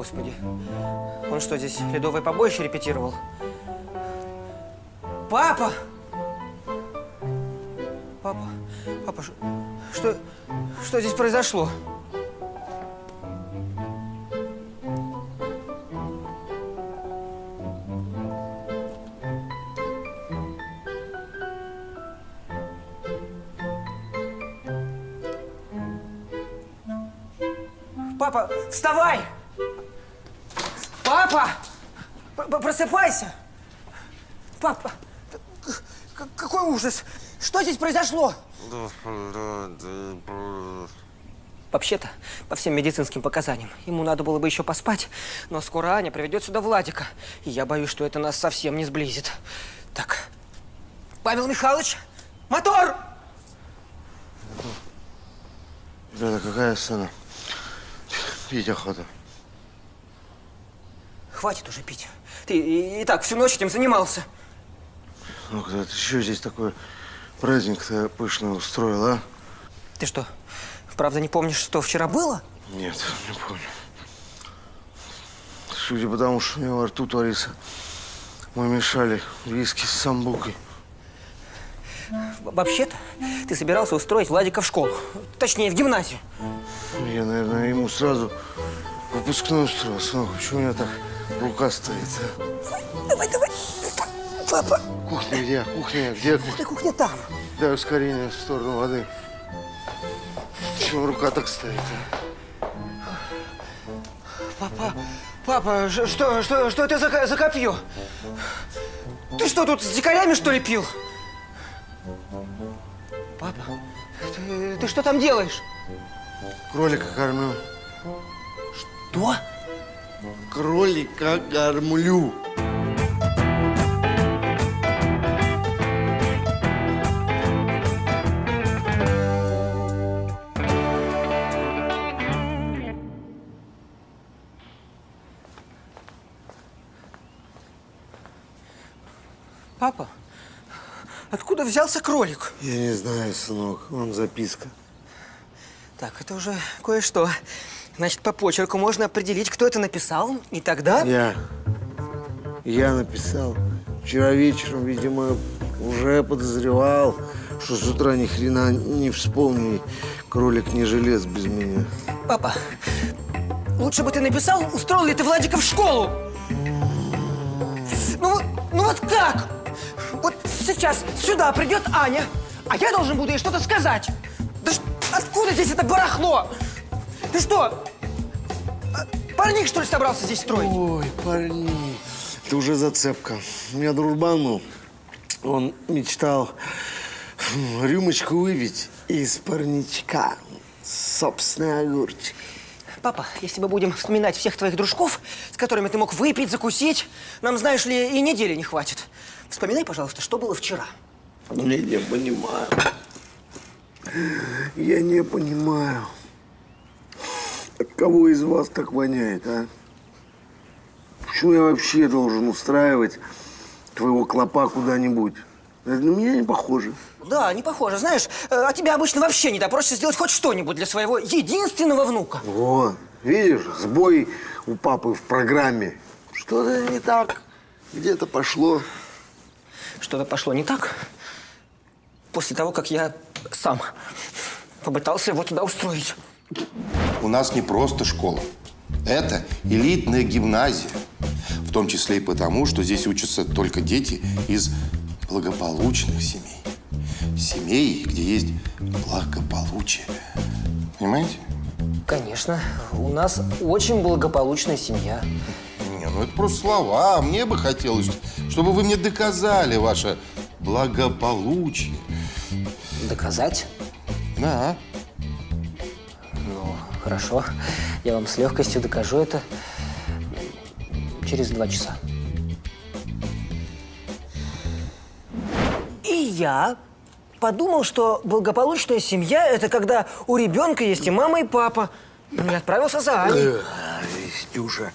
Господи. Он что, здесь ледовое побоище репетировал? Папа! Папа, папа, что здесь произошло? Папа, вставай! Папа! Просыпайся! Папа, какой ужас! Что здесь произошло? Вообще-то, по всем медицинским показаниям, ему надо было бы еще поспать, но скоро Аня приведет сюда Владика, и я боюсь, что это нас совсем не сблизит. Так, Павел Михайлович, мотор! Ребята, какая сцена? Пить охота. Хватит уже пить. Ты и так всю ночь этим занимался. Ну, когда ты еще здесь такой праздник-то пышный устроил, а? Ты что, правда не помнишь, что вчера было? Нет, не помню. Судя по тому, что у меня во рту творится, мы мешали виски с самбукой. Вообще-то, ты собирался устроить Владика в школу. Точнее, в гимназию. Я, наверное, ему сразу выпускной устроил. Сынок, почему у меня так рука стоит, а? Давай. Папа. Кухня где? Кухня где? Да кухня там. Дай ускорение в сторону воды. Почему рука так стоит, а? Папа, что это за копье? Ты что, тут с дикарями, что ли, пил? Папа, ты что там делаешь? Кролика кормлю. Что? Кролика кормлю. Папа, откуда взялся кролик? Я не знаю, сынок. Вон записка. Так, это уже кое-что. Значит, по почерку можно определить, кто это написал, и тогда… Я написал. Вчера вечером, видимо, уже подозревал, что с утра ни хрена не вспомни. Кролик не желез без меня. Папа, лучше бы ты написал, устроил ли ты Владика в школу. Ну вот как? Вот сейчас сюда придет Аня, а я должен буду ей что-то сказать. Да откуда здесь это барахло? Ты что, парник, что ли, собрался здесь строить? Ой, парни, это уже зацепка. У меня дружбан был, он мечтал рюмочку выпить из парничка. Собственный огурчик. Папа, если мы будем вспоминать всех твоих дружков, с которыми ты мог выпить, закусить, нам, знаешь ли, и недели не хватит. Вспоминай, пожалуйста, что было вчера. Я не понимаю. Я не понимаю. От кого из вас так воняет, а? Почему я вообще должен устраивать твоего клопа куда-нибудь? Это на меня не похоже. Да, не похоже. Знаешь, а тебя обычно вообще не допросишь сделать хоть что-нибудь для своего единственного внука. Вот, видишь, сбой у папы в программе. Что-то не так. Где-то пошло. Что-то пошло не так после того, как я сам попытался его туда устроить. У нас не просто школа. Это элитная гимназия. В том числе и потому, что здесь учатся только дети из благополучных семей. Семей, где есть благополучие. Понимаете? Конечно. У нас очень благополучная семья. Не, ну это просто слова. Мне бы хотелось, чтобы вы мне доказали ваше благополучие. Доказать? Да. Ну, хорошо. Я вам с легкостью докажу это через 2 часа. И я подумал, что благополучная семья – это когда у ребенка есть и мама, и папа. И отправился за Аней. Стюша,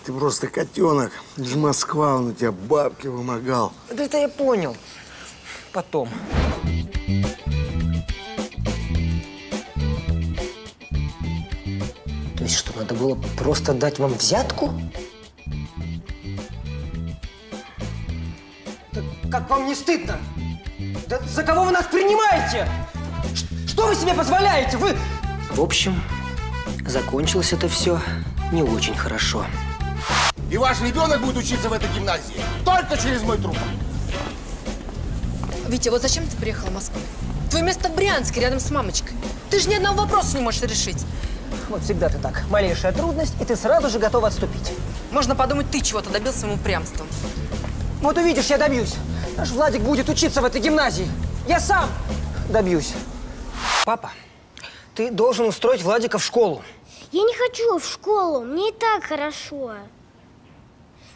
ты просто котенок. Это же Москва, он у тебя бабки вымогал. Да это я понял. Потом. То есть, чтобы Надо было просто дать вам взятку? Да как вам не стыдно? Да за кого вы нас принимаете? Что вы себе позволяете? Вы... В общем, закончилось это все не очень хорошо. И ваш ребенок будет учиться в этой гимназии только через мой труп. Витя, вот зачем ты приехал в Москву? Твое место в Брянске, рядом с мамочкой. Ты же ни одного вопроса не можешь решить. Вот всегда ты так. Малейшая трудность, и ты сразу же готов отступить. Можно подумать, ты чего-то добился своим упрямством. Вот увидишь, я добьюсь. Наш Владик будет учиться в этой гимназии. Я сам добьюсь. Папа, ты должен устроить Владика в школу. Я не хочу в школу, мне и так хорошо.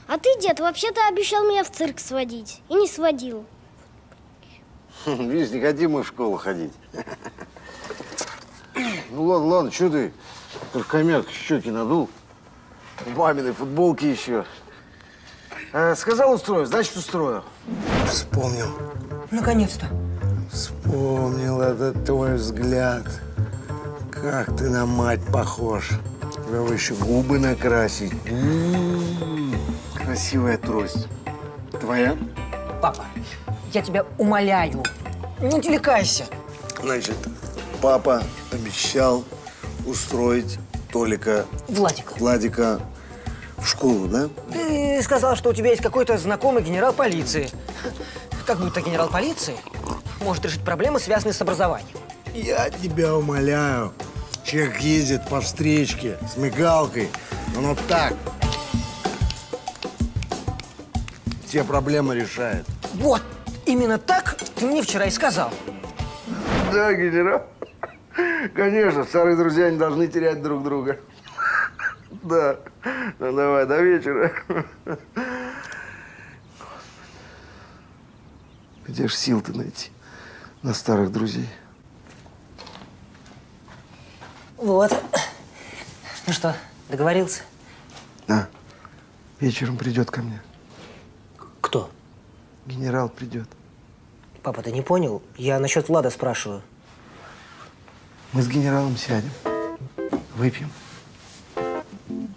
А ты, дед, вообще-то обещал меня в цирк сводить. И не сводил. Видишь, не хотим мы в школу ходить. Ну ладно, ладно, что ты? Только хомяк щеки надул. В маминой футболке еще. Сказал устрою, значит устрою. Вспомнил. Наконец-то. Вспомнил этот твой взгляд. Как ты на мать похож. Тебя бы еще губы накрасить. Красивая трость. Твоя? Папа, я тебя умоляю, не отвлекайся. Значит, папа обещал устроить Толика, Владика в школу, да? Ты сказал, что у тебя есть какой-то знакомый генерал полиции. Как будто генерал полиции может решить проблемы, связанные с образованием. Я тебя умоляю. Человек ездит по встречке с мигалкой. Оно так. Все проблемы решает. Вот, именно так ты мне вчера и сказал. Да, генерал. Конечно, старые друзья не должны терять друг друга. Да. Ну давай, до вечера. Где ж сил-то найти на старых друзей? Вот. Ну что, договорился? Да. Вечером придет ко мне. Кто? Генерал придет. Папа, ты не понял? Я насчет Влада спрашиваю. Мы с генералом сядем, выпьем.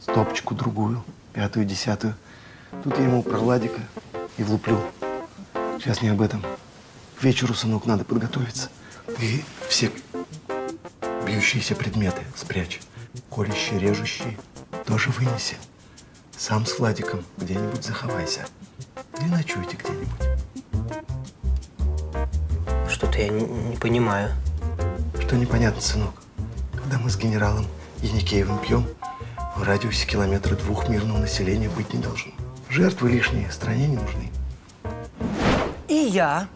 Стопочку другую, 5-ю, 10-ю. Тут я ему про Владика и влуплю. Сейчас не об этом. К вечеру, сынок, надо подготовиться. Ты все бьющиеся предметы спрячь. Колющие, режущие тоже вынеси. Сам с Владиком где-нибудь заховайся. Или ночуйте где-нибудь. Что-то я не понимаю. Что непонятно, сынок? Когда мы с генералом Яникеевым пьем, в радиусе километра 2 мирного населения быть не должно. Жертвы лишние стране не нужны. И я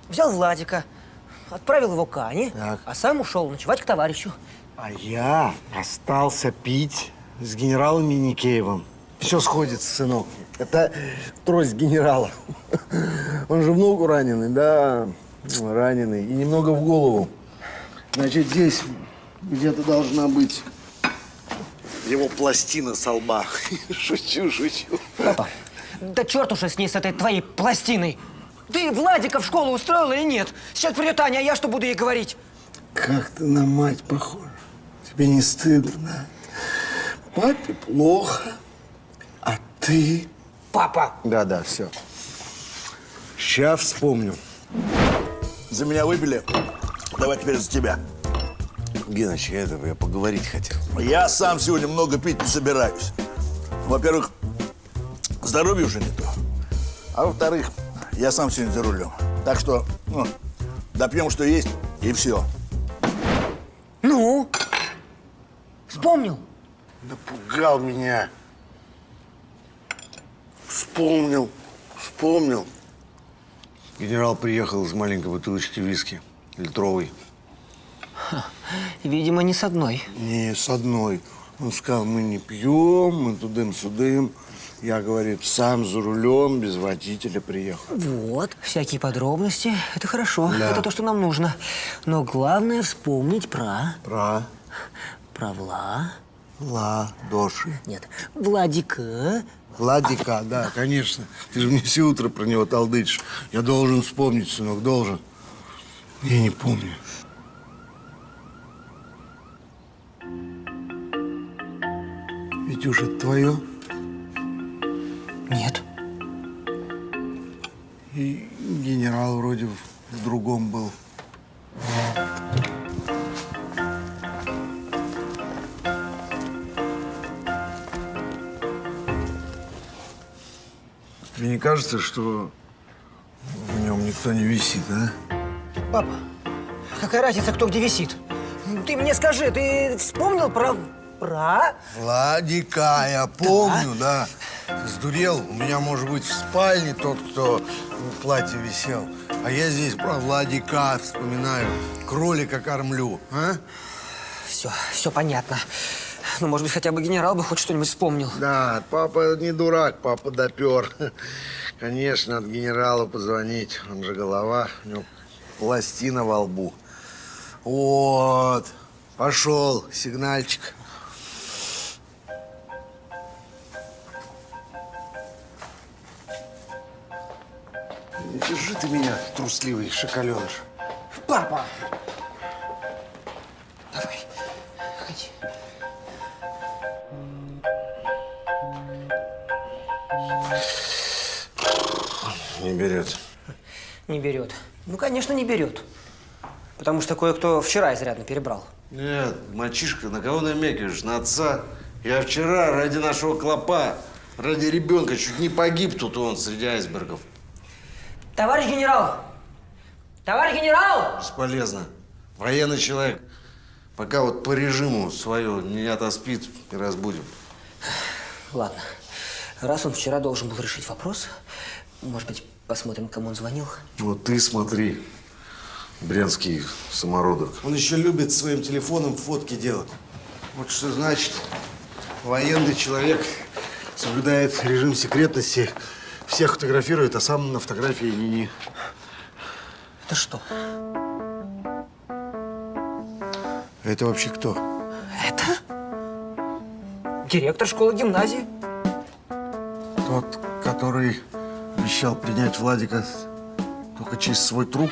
взял Владика, отправил его к Ане, Так. а сам ушел ночевать к товарищу. А я остался пить с генералом Яникеевым. Все сходится, сынок. Это трость генерала. Он же в ногу раненый, да, раненый. И немного в голову. Значит, здесь где-то должна быть его пластина со лба. Шучу, шучу. Папа, да черт уж с ней, с этой твоей пластиной. Ты Владика в школу устроил или нет? Сейчас придет Аня, а я что буду ей говорить? Как ты на мать похож. Тебе не стыдно, да? Папе плохо, а ты... Папа! Да, все. Сейчас вспомню. За меня выпили, давай теперь за тебя. Геныч, я поговорить хотел. Я сам сегодня много пить не собираюсь. Во-первых, здоровье уже не то. А во-вторых, я сам сегодня за рулем. Так что, допьем, что есть, и все. Ну? Вспомнил? Напугал меня. Вспомнил. Генерал приехал из маленькой бутылочки виски, литровой. Видимо, не с одной. Не, с одной. Он сказал, мы не пьем, мы тудым-сюдым. Я, говорит, сам за рулем, без водителя приехал. Вот, всякие подробности. Это хорошо. Да. Это то, что нам нужно. Но главное вспомнить про Владоши. Нет, Владика. Владика, да, конечно. Ты же мне все утро про него толдычишь. Я должен вспомнить, сынок, должен. Я не помню. Катюш, это твое? Нет. И генерал вроде в другом был. Тебе не кажется, что в нем никто не висит, а? Папа, какая разница, кто где висит? Ты мне скажи, ты вспомнил про... Владика, я помню, да. Ты сдурел? У меня, может быть, в спальне тот, кто в платье висел. А я здесь про Владика вспоминаю. Кролика кормлю, а? Все понятно. Ну, может быть, хотя бы генерал бы хоть что-нибудь вспомнил. Да, папа не дурак, папа допер. Конечно, от генерала позвонить. Он же голова, у него пластина во лбу. Вот, пошел сигнальчик. Не держи ты меня, трусливый шоколеныш. Папа! Давай, ходи. Не берет. Не берет. Ну, конечно, не берет. Потому что кое-кто вчера изрядно перебрал. Нет, мальчишка, на кого намекаешь? На отца. Я вчера ради нашего клопа, ради ребенка чуть не погиб тут он среди айсбергов. Товарищ генерал! Товарищ генерал! Бесполезно. Военный человек. Пока вот по режиму свое не отоспит, не разбудим. Ладно. Раз он вчера должен был решить вопрос, может быть, посмотрим, кому он звонил? Вот ты смотри, брянский самородок. Он еще любит своим телефоном фотки делать. Вот что значит, военный человек соблюдает режим секретности, всех фотографирует, а сам на фотографии ни-ни. Это что? Это вообще кто? Это? Директор школы-гимназии. Тот, который обещал принять Владика только через свой труп.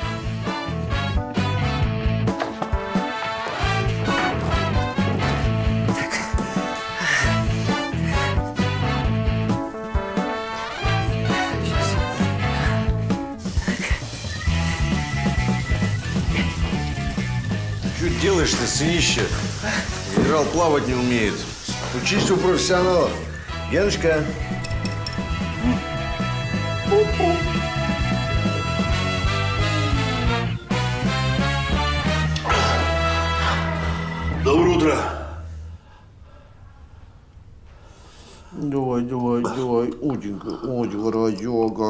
Что делаешь ты, сынище? Генерал плавать не умеет. Учись у профессионалов. Яночка. Доброе утро. Давай, Уденька, разёга,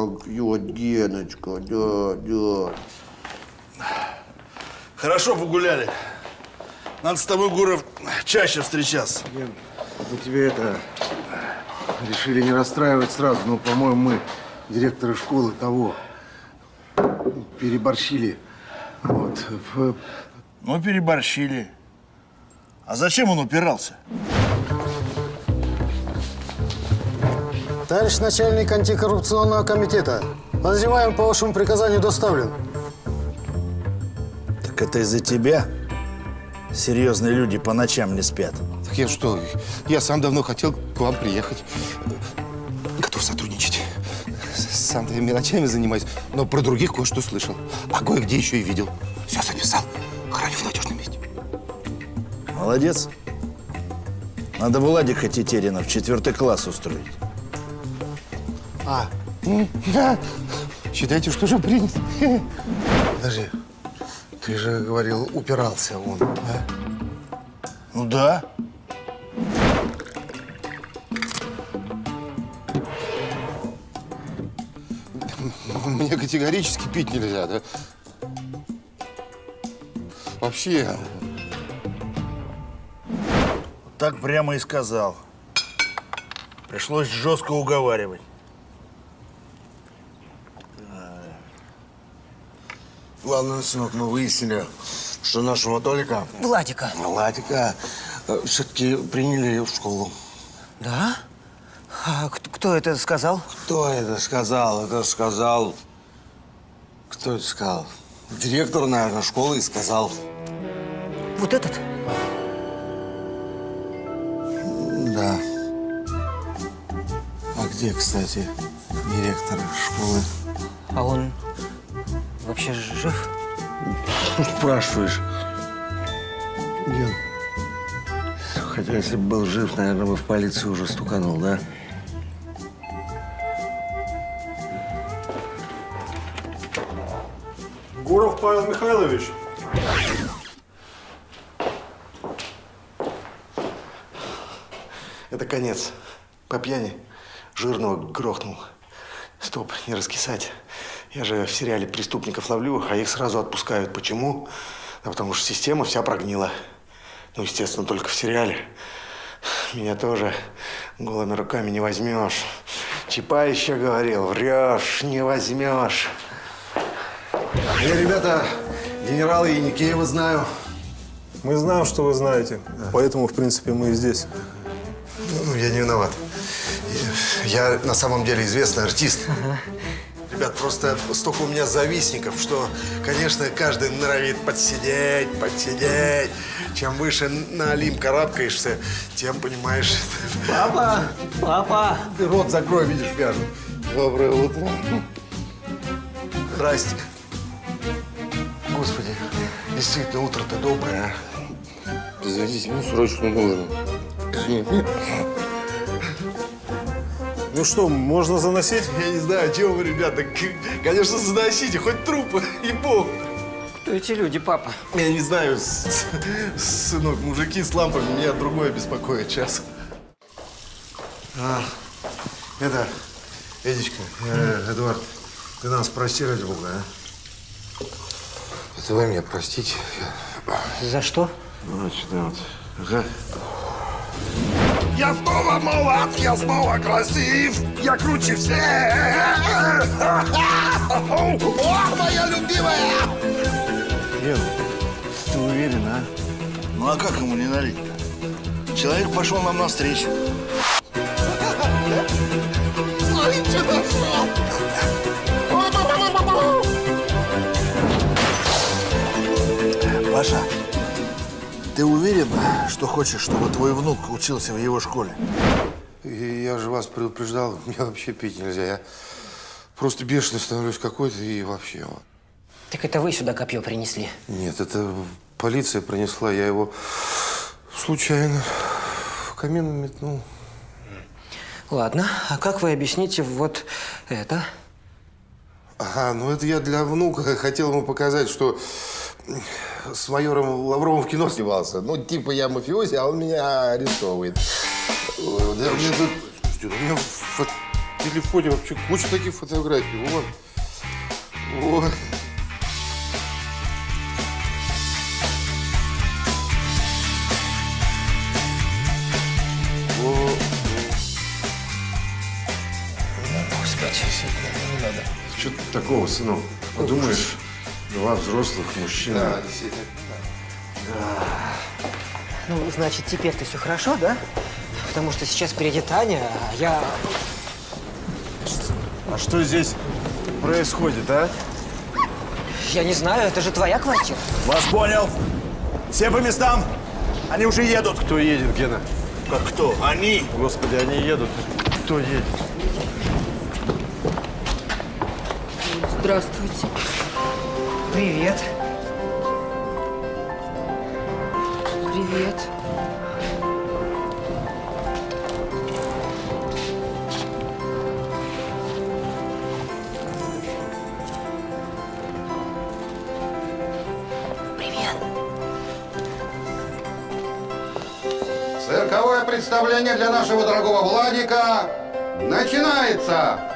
Геночка, да. Хорошо погуляли. Надо с тобой, Гуров, чаще встречаться. Мы тебе решили не расстраивать сразу, но, по-моему, мы, директоры школы, того, переборщили. Вот. Ну, переборщили. А зачем он упирался? Товарищ начальник антикоррупционного комитета, подозреваемый по вашему приказанию доставлен. Так это из-за тебя серьезные люди по ночам не спят. Так я что, я сам давно хотел к вам приехать. Готов сотрудничать. Сам-то я мелочами занимаюсь, но про других кое-что слышал. А кое-где еще и видел. Все записал. Храню в надежном месте. Молодец. Надо Владика Тетерина в 4 класс устроить. Да. Считайте, что же принят. Подожди, ты же говорил, упирался он, а? Ну да. Мне категорически пить нельзя, да? Вообще. Так прямо и сказал. Пришлось жестко уговаривать. Ладно, сынок, мы выяснили, что нашего Толика, Владика. Владика, все-таки приняли в школу. Да? А кто это сказал? Кто это сказал? Это сказал... Кто это сказал? Директор, наверное, школы и сказал. Вот этот? Да. где, кстати, директор школы? А он вообще жив? Ну, спрашиваешь. Ген. Хотя, если бы был жив, наверное, бы в полицию уже стуканул, да? Гуров Павел Михайлович. Это конец. По пьяни жирного грохнул. Стоп, не раскисать. Я же в сериале преступников ловлю, а их сразу отпускают. Почему? Да потому что система вся прогнила. Ну, естественно, только в сериале. Меня тоже голыми руками не возьмешь. Чапай еще говорил, врешь, не возьмешь. Я, ребята, генерала Яникеева знаю. Мы знаем, что вы знаете. Поэтому, в принципе, мы и здесь. Ну, я не виноват. Я на самом деле известный артист. Ребят, просто столько у меня завистников, что, конечно, каждый норовит подсидеть. Чем выше на Олимп карабкаешься, тем, понимаешь... Папа! Ты рот закрой, видишь, вяжут. Доброе утро. Здрасте. Господи, действительно, утро-то доброе, а? Извините, мне срочно нужно. Извините. Ну что, можно заносить? Я не знаю, чего вы, ребята. Конечно, заносите, хоть трупы, ей-богу. Кто эти люди, папа? Я не знаю, сынок, мужики с лампами, меня другое беспокоит сейчас. Это, Эдичка, Эдуард, ты нас прости, ради бога, а? Это вы меня простите. За что? Вот сюда вот. Ага. Я снова молод, я снова красив, я круче всех. О, моя любимая! Ген, ты уверен, а? Ну а как ему не налить-то? Человек пошел нам навстречу. Смотрите, нашел! Паша, ты уверен, что хочешь, чтобы твой внук учился в его школе? Я же вас предупреждал, мне вообще пить нельзя. Я просто бешеный становлюсь какой-то и вообще. Так это вы сюда копье принесли? Нет, это полиция принесла, я его случайно в камин метнул. Ладно, а как вы объясните вот это? Ага, ну это я для внука хотел ему показать, что с майором Лавровым в кино снимался. Ну, типа я мафиози, а он меня арестовывает. Да, мне тут... Слушайте, у меня в телефоне вообще куча таких фотографий. Вот. Вот. Господи. Не надо. Что тут такого, сынок? Подумаешь, два взрослых мужчины. Да, действительно. Ну, значит, теперь-то все хорошо, да? Потому что сейчас приедет Аня, а я... А что здесь происходит, а? Я не знаю, это же твоя квартира. Вас понял. Все по местам. Они уже едут. Кто едет, Гена? Как кто? Они. Господи, они едут. Кто едет? Здравствуйте. Привет. Привет. Цирковое представление для нашего дорогого Владика начинается!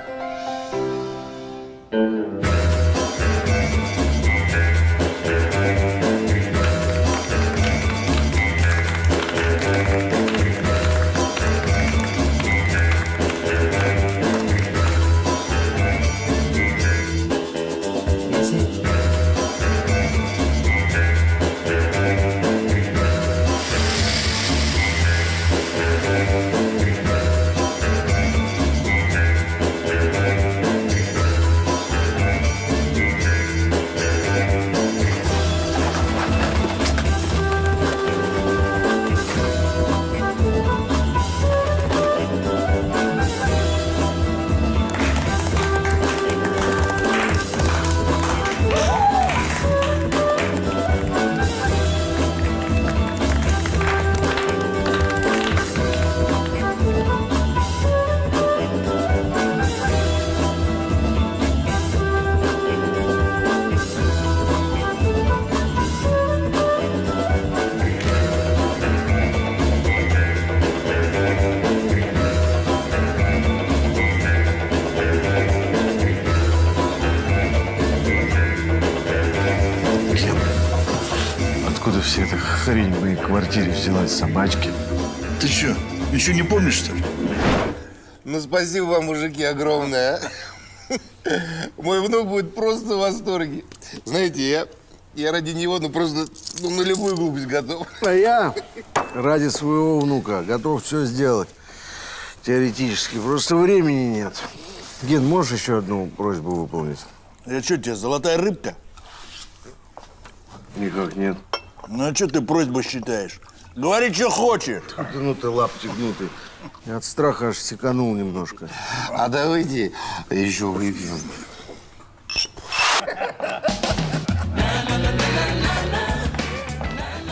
откуда вся эта хрень в моей квартире взялась, собачки? Ты что, ничего не помнишь, что ли? Ну, спасибо вам, мужики, огромное. Мой внук будет просто в восторге. Знаете, я ради него, просто на любую глупость готов. А я ради своего внука готов все сделать. Теоретически. Просто времени нет. Ген, можешь еще одну просьбу выполнить? Я что, тебе золотая рыбка? Никак нет. Ну, а что ты просьбу считаешь? Говори, что хочешь. Ну ты лапти гнутый. Я от страха аж секанул немножко. А давайте еще выпьем.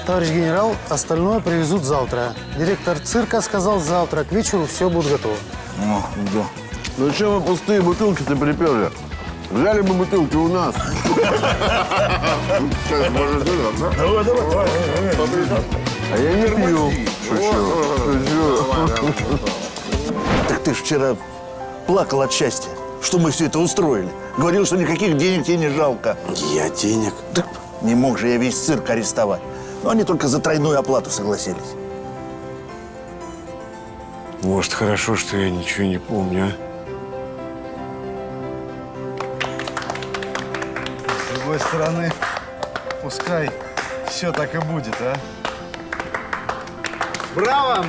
Товарищ генерал, остальное привезут завтра. Директор цирка сказал, завтра к вечеру все будет готово. Да. Ну что вы пустые бутылки-то приперли? Взяли бы бутылки у нас. А я не пью. Так ты ж вчера плакал от счастья, что мы все это устроили. Говорил, что никаких денег тебе не жалко. Я денег? Да не мог же я весь цирк арестовать. Но они только за тройную оплату согласились. Может, хорошо, что я ничего не помню, а? С другой стороны, пускай все так и будет, а? Браво!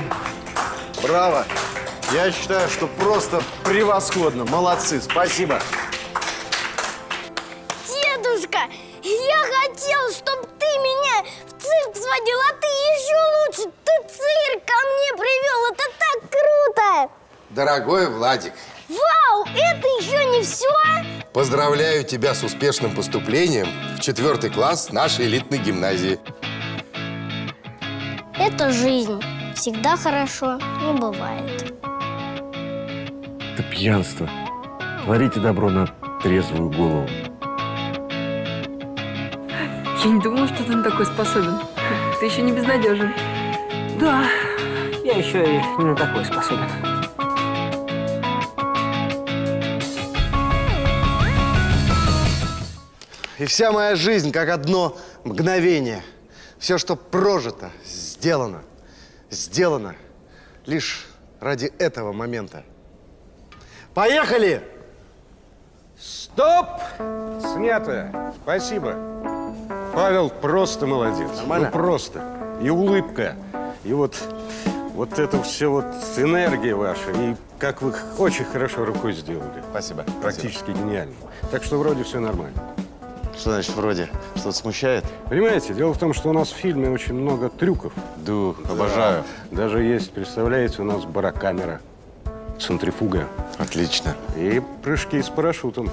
Браво! Я считаю, что просто превосходно. Молодцы, спасибо. Дедушка, я хотел, чтобы ты меня в цирк сводил, а ты еще лучше. Ты цирк ко мне привел. Это так круто. Дорогой Владик, Вау, это еще не все? поздравляю тебя с успешным поступлением в 4 класс нашей элитной гимназии. Это жизнь. Всегда хорошо не бывает. Это пьянство. Творите добро на трезвую голову. Я не думала, что ты на такой способен. Ты еще не безнадежен. Да, я еще и не на такое способен. И вся моя жизнь как одно мгновение. Все, что прожито, сделано. Сделано лишь ради этого момента. Поехали! Стоп! Снято. Спасибо. Павел просто молодец. Нормально? Ну, просто. И улыбка. И вот это все вот энергия ваша. И как вы очень хорошо рукой сделали. Спасибо. Практически гениально. Так что вроде все нормально. Что значит вроде? Что-то смущает? Понимаете, дело в том, что у нас в фильме очень много трюков. Да, обожаю. Даже есть, представляете, у нас барокамера, центрифуга Отлично. и прыжки с парашютом.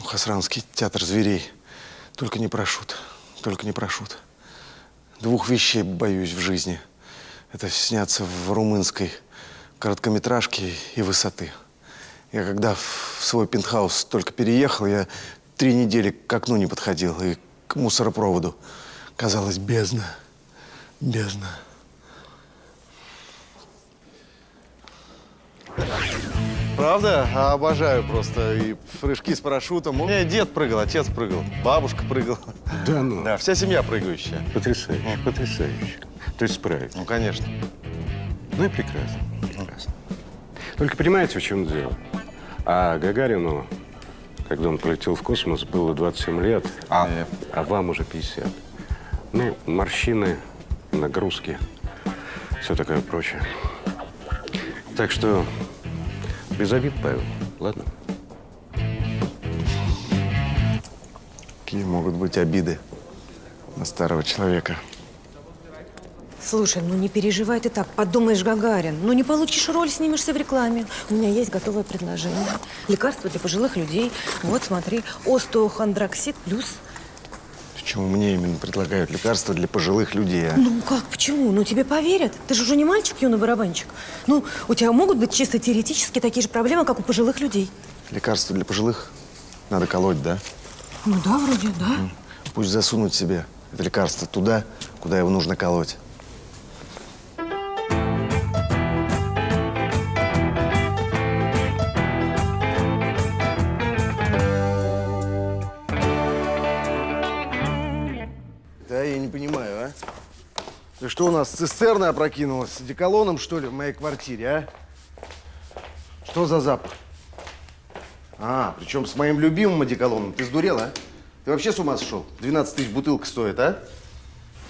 Хасранский театр зверей. Только не парашют. Только не парашют. 2 вещей боюсь в жизни. Это сняться в румынской короткометражке и высоты. Я когда в свой пентхаус только переехал, я 3 недели к окну не подходил и к мусоропроводу. Казалось, бездна. Бездна. Правда? Обожаю просто. И прыжки с парашютом. У меня дед прыгал, отец прыгал, бабушка прыгала. Да ну. Да, вся семья прыгающая. Потрясающе, потрясающе. То есть справиться. Ну, конечно. Ну и прекрасно, прекрасно. Только понимаете, в чем дело? А Гагарину, когда он полетел в космос, было 27 лет, а вам уже 50. Ну, морщины, нагрузки, все такое прочее. Так что без обид, Павел, ладно? Какие могут быть обиды на старого человека? Слушай, ну не переживай ты так. Подумаешь, Гагарин. Ну не получишь роль, снимешься в рекламе. У меня есть готовое предложение. Лекарство для пожилых людей. Вот, смотри. Остеохондроксид плюс. Почему мне именно предлагают лекарства для пожилых людей, а? Ну как, почему? Ну тебе поверят. Ты же уже не мальчик, юный барабанщик. Ну, у тебя могут быть чисто теоретически такие же проблемы, как у пожилых людей. Лекарства для пожилых надо колоть, да? Ну да, вроде, да. Пусть засунут себе это лекарство туда, куда его нужно колоть. Что у нас, цистерна опрокинулась? С одеколоном, что ли, в моей квартире, а? Что за запах? Причем с моим любимым одеколоном. Ты сдурел, а? Ты вообще с ума сошел? 12 тысяч бутылка стоит, а?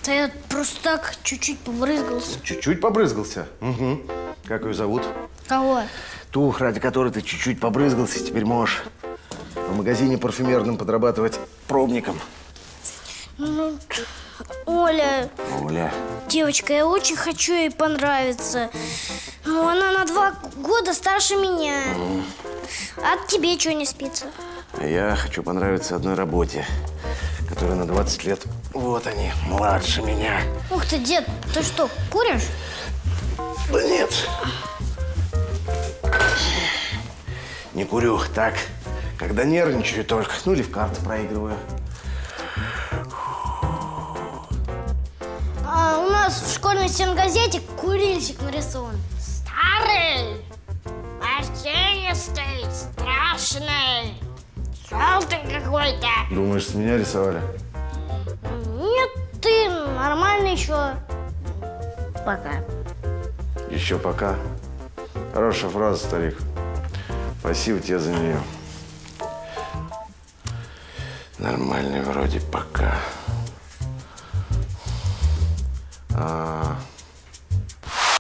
Да я просто так чуть-чуть побрызгался. Чуть-чуть побрызгался? Угу. Как ее зовут? Кого? Ту, ради которой ты чуть-чуть побрызгался, теперь можешь в магазине парфюмерном подрабатывать пробником. Оля. Оля. Девочка, я очень хочу ей понравиться. Но она на 2 года старше меня. А тебе что не спится? Я хочу понравиться одной работе, которая на 20 лет, вот они, младше меня. Ух ты, дед, ты что, куришь? Да нет. Не курю, так, когда нервничаю только, ну или в карты проигрываю. У нас в школьной стенгазете курильщик нарисован. Старый, морщинистый, страшный, желтый какой-то. Думаешь, с меня рисовали? Нет, ты нормальный еще. Пока. Еще пока. Хорошая фраза, старик. Спасибо тебе за нее. Нормальный вроде пока.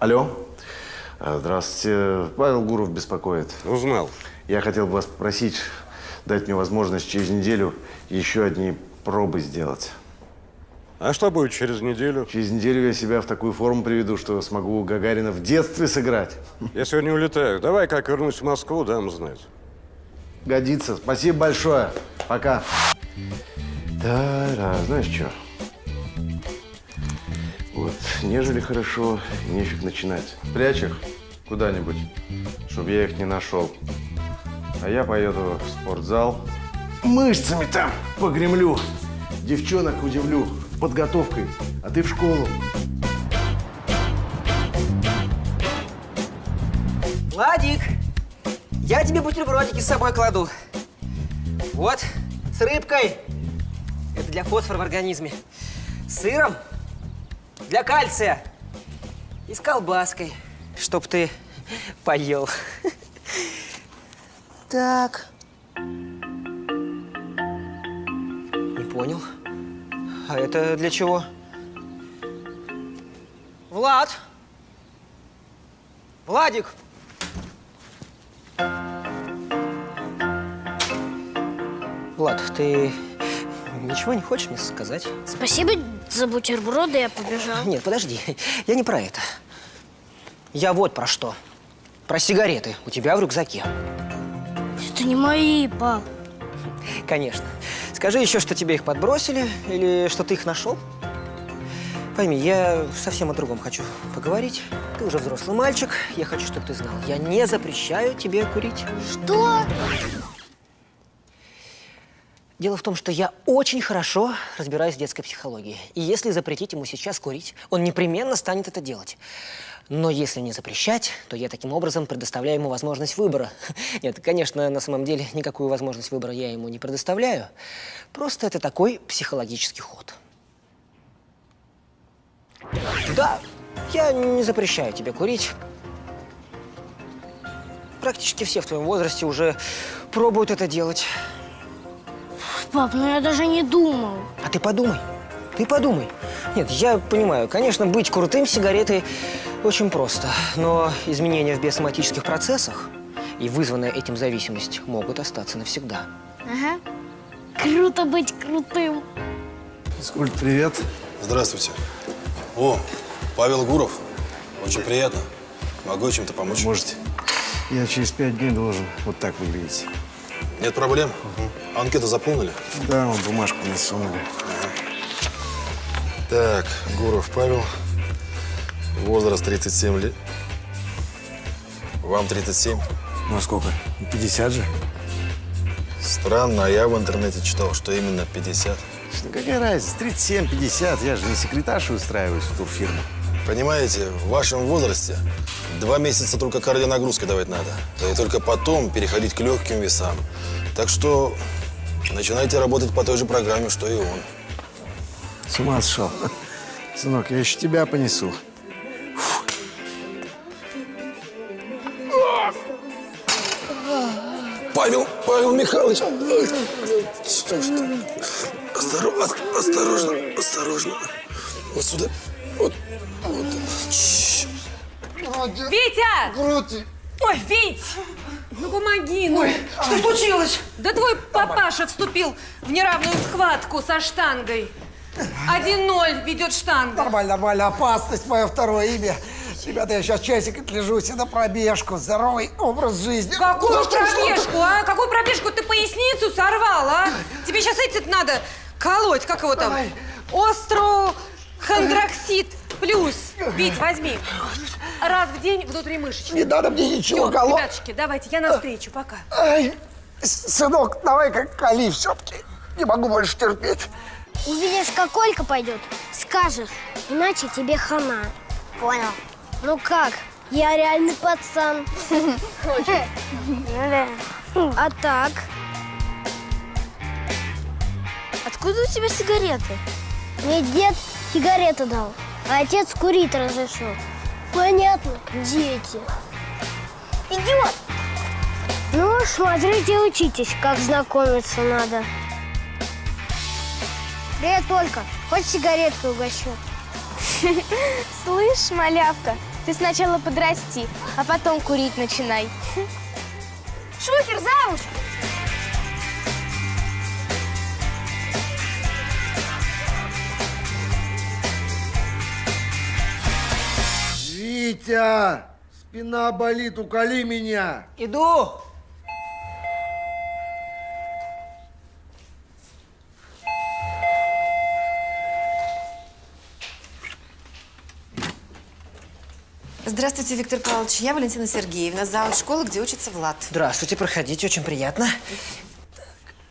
Алло. Здравствуйте. Павел Гуров беспокоит. Узнал. Я хотел бы вас попросить дать мне возможность через неделю еще одни пробы сделать. А что будет через неделю? Через неделю я себя в такую форму приведу, что смогу Гагарина в детстве сыграть. Я сегодня улетаю. Давай, как вернусь в Москву, дам знать. Годится. Спасибо большое. Пока. Да, знаешь что? Вот, нежели хорошо, нефиг начинать. Прячь их куда-нибудь, чтобы я их не нашел. А я поеду в спортзал. Мышцами там погремлю. Девчонок удивлю подготовкой. А ты в школу. Владик, я тебе бутербродики с собой кладу. Вот, с рыбкой. Это для фосфора в организме. С сыром. Для кальция. И с колбаской, чтоб ты поел. Так. Не понял. А это для чего? Влад! Владик! Влад, ты ничего не хочешь мне сказать? Спасибо за бутерброды, я побежал. Нет, подожди, я не про это. Я вот про что. Про сигареты у тебя в рюкзаке. Это не мои, пап. Конечно. Скажи еще, что тебе их подбросили или что ты их нашел. Пойми, я совсем о другом хочу поговорить. Ты уже взрослый мальчик, я хочу, чтобы ты знал. Я не запрещаю тебе курить. Что? Дело в том, что я очень хорошо разбираюсь в детской психологии. И если запретить ему сейчас курить, он непременно станет это делать. Но если не запрещать, то я таким образом предоставляю ему возможность выбора. Нет, конечно, на самом деле никакую возможность выбора я ему не предоставляю. Просто это такой психологический ход. Да, я не запрещаю тебе курить. Практически все в твоем возрасте уже пробуют это делать. Пап, ну я даже не думал. А ты подумай. Ты подумай. Нет, я понимаю, конечно, быть крутым с сигаретой очень просто. Но изменения в биосоматических процессах и вызванная этим зависимость могут остаться навсегда. Ага. Круто быть крутым. Скульт, привет. Здравствуйте. О, Павел Гуров. Очень приятно. Могу чем-то помочь? Можете. Я через 5 дней должен вот так выглядеть. Нет проблем. Анкету заполнили? Да, вон бумажку мне сунули. Так, Гуров Павел. Возраст 37 лет. Вам 37? Ну а сколько? 50 же? Странно, а я в интернете читал, что именно 50. Ну какая разница? 37, 50. Я же не секретаршей устраиваюсь в турфирму. Понимаете, в вашем возрасте 2 месяца только кардионагрузкой давать надо. Да и только потом переходить к легким весам. Так что начинайте работать по той же программе, что и он. С ума сошел. Сынок, я еще тебя понесу. Павел Михайлович. Осторожно. Вот сюда. Вот. Витя! Ой, Вить! Ну помоги, ну. Ой, что случилось? Да твой папаша вступил в неравную схватку со штангой. 1-0 ведет штанга. Нормально. Опасность – мое второе имя. Ребята, я сейчас часик отлежусь и на пробежку. Здоровый образ жизни. Какую пробежку, а? Какую пробежку? Ты поясницу сорвал, а? Тебе сейчас этим надо колоть. Как его там? Давай. Остеохондроксид плюс. Вить, возьми. Раз в день внутримышечно. Не надо мне ничего Всё, колоть. ребятушки, давайте, я навстречу, пока. Ай, сынок, давай-ка кали все-таки. Не могу больше терпеть. Увидишь, как Олька пойдет, скажешь, иначе тебе хана. Понял. Ну как? Я реальный пацан. А так? Откуда у тебя сигареты? Мне дед сигареты дал, а отец курить разрешил. Понятно, дети. Идет! Ну, смотрите и учитесь, как знакомиться надо. Привет, Олька. Хочешь сигареткой угощу? Слышь, малявка, ты сначала подрасти, а потом курить начинай. Шухер, завуч! Витя! Спина болит, уколи меня! Иду! Здравствуйте, Виктор Павлович. Я Валентина Сергеевна, зауч школы, где учится Влад. Здравствуйте, проходите, очень приятно.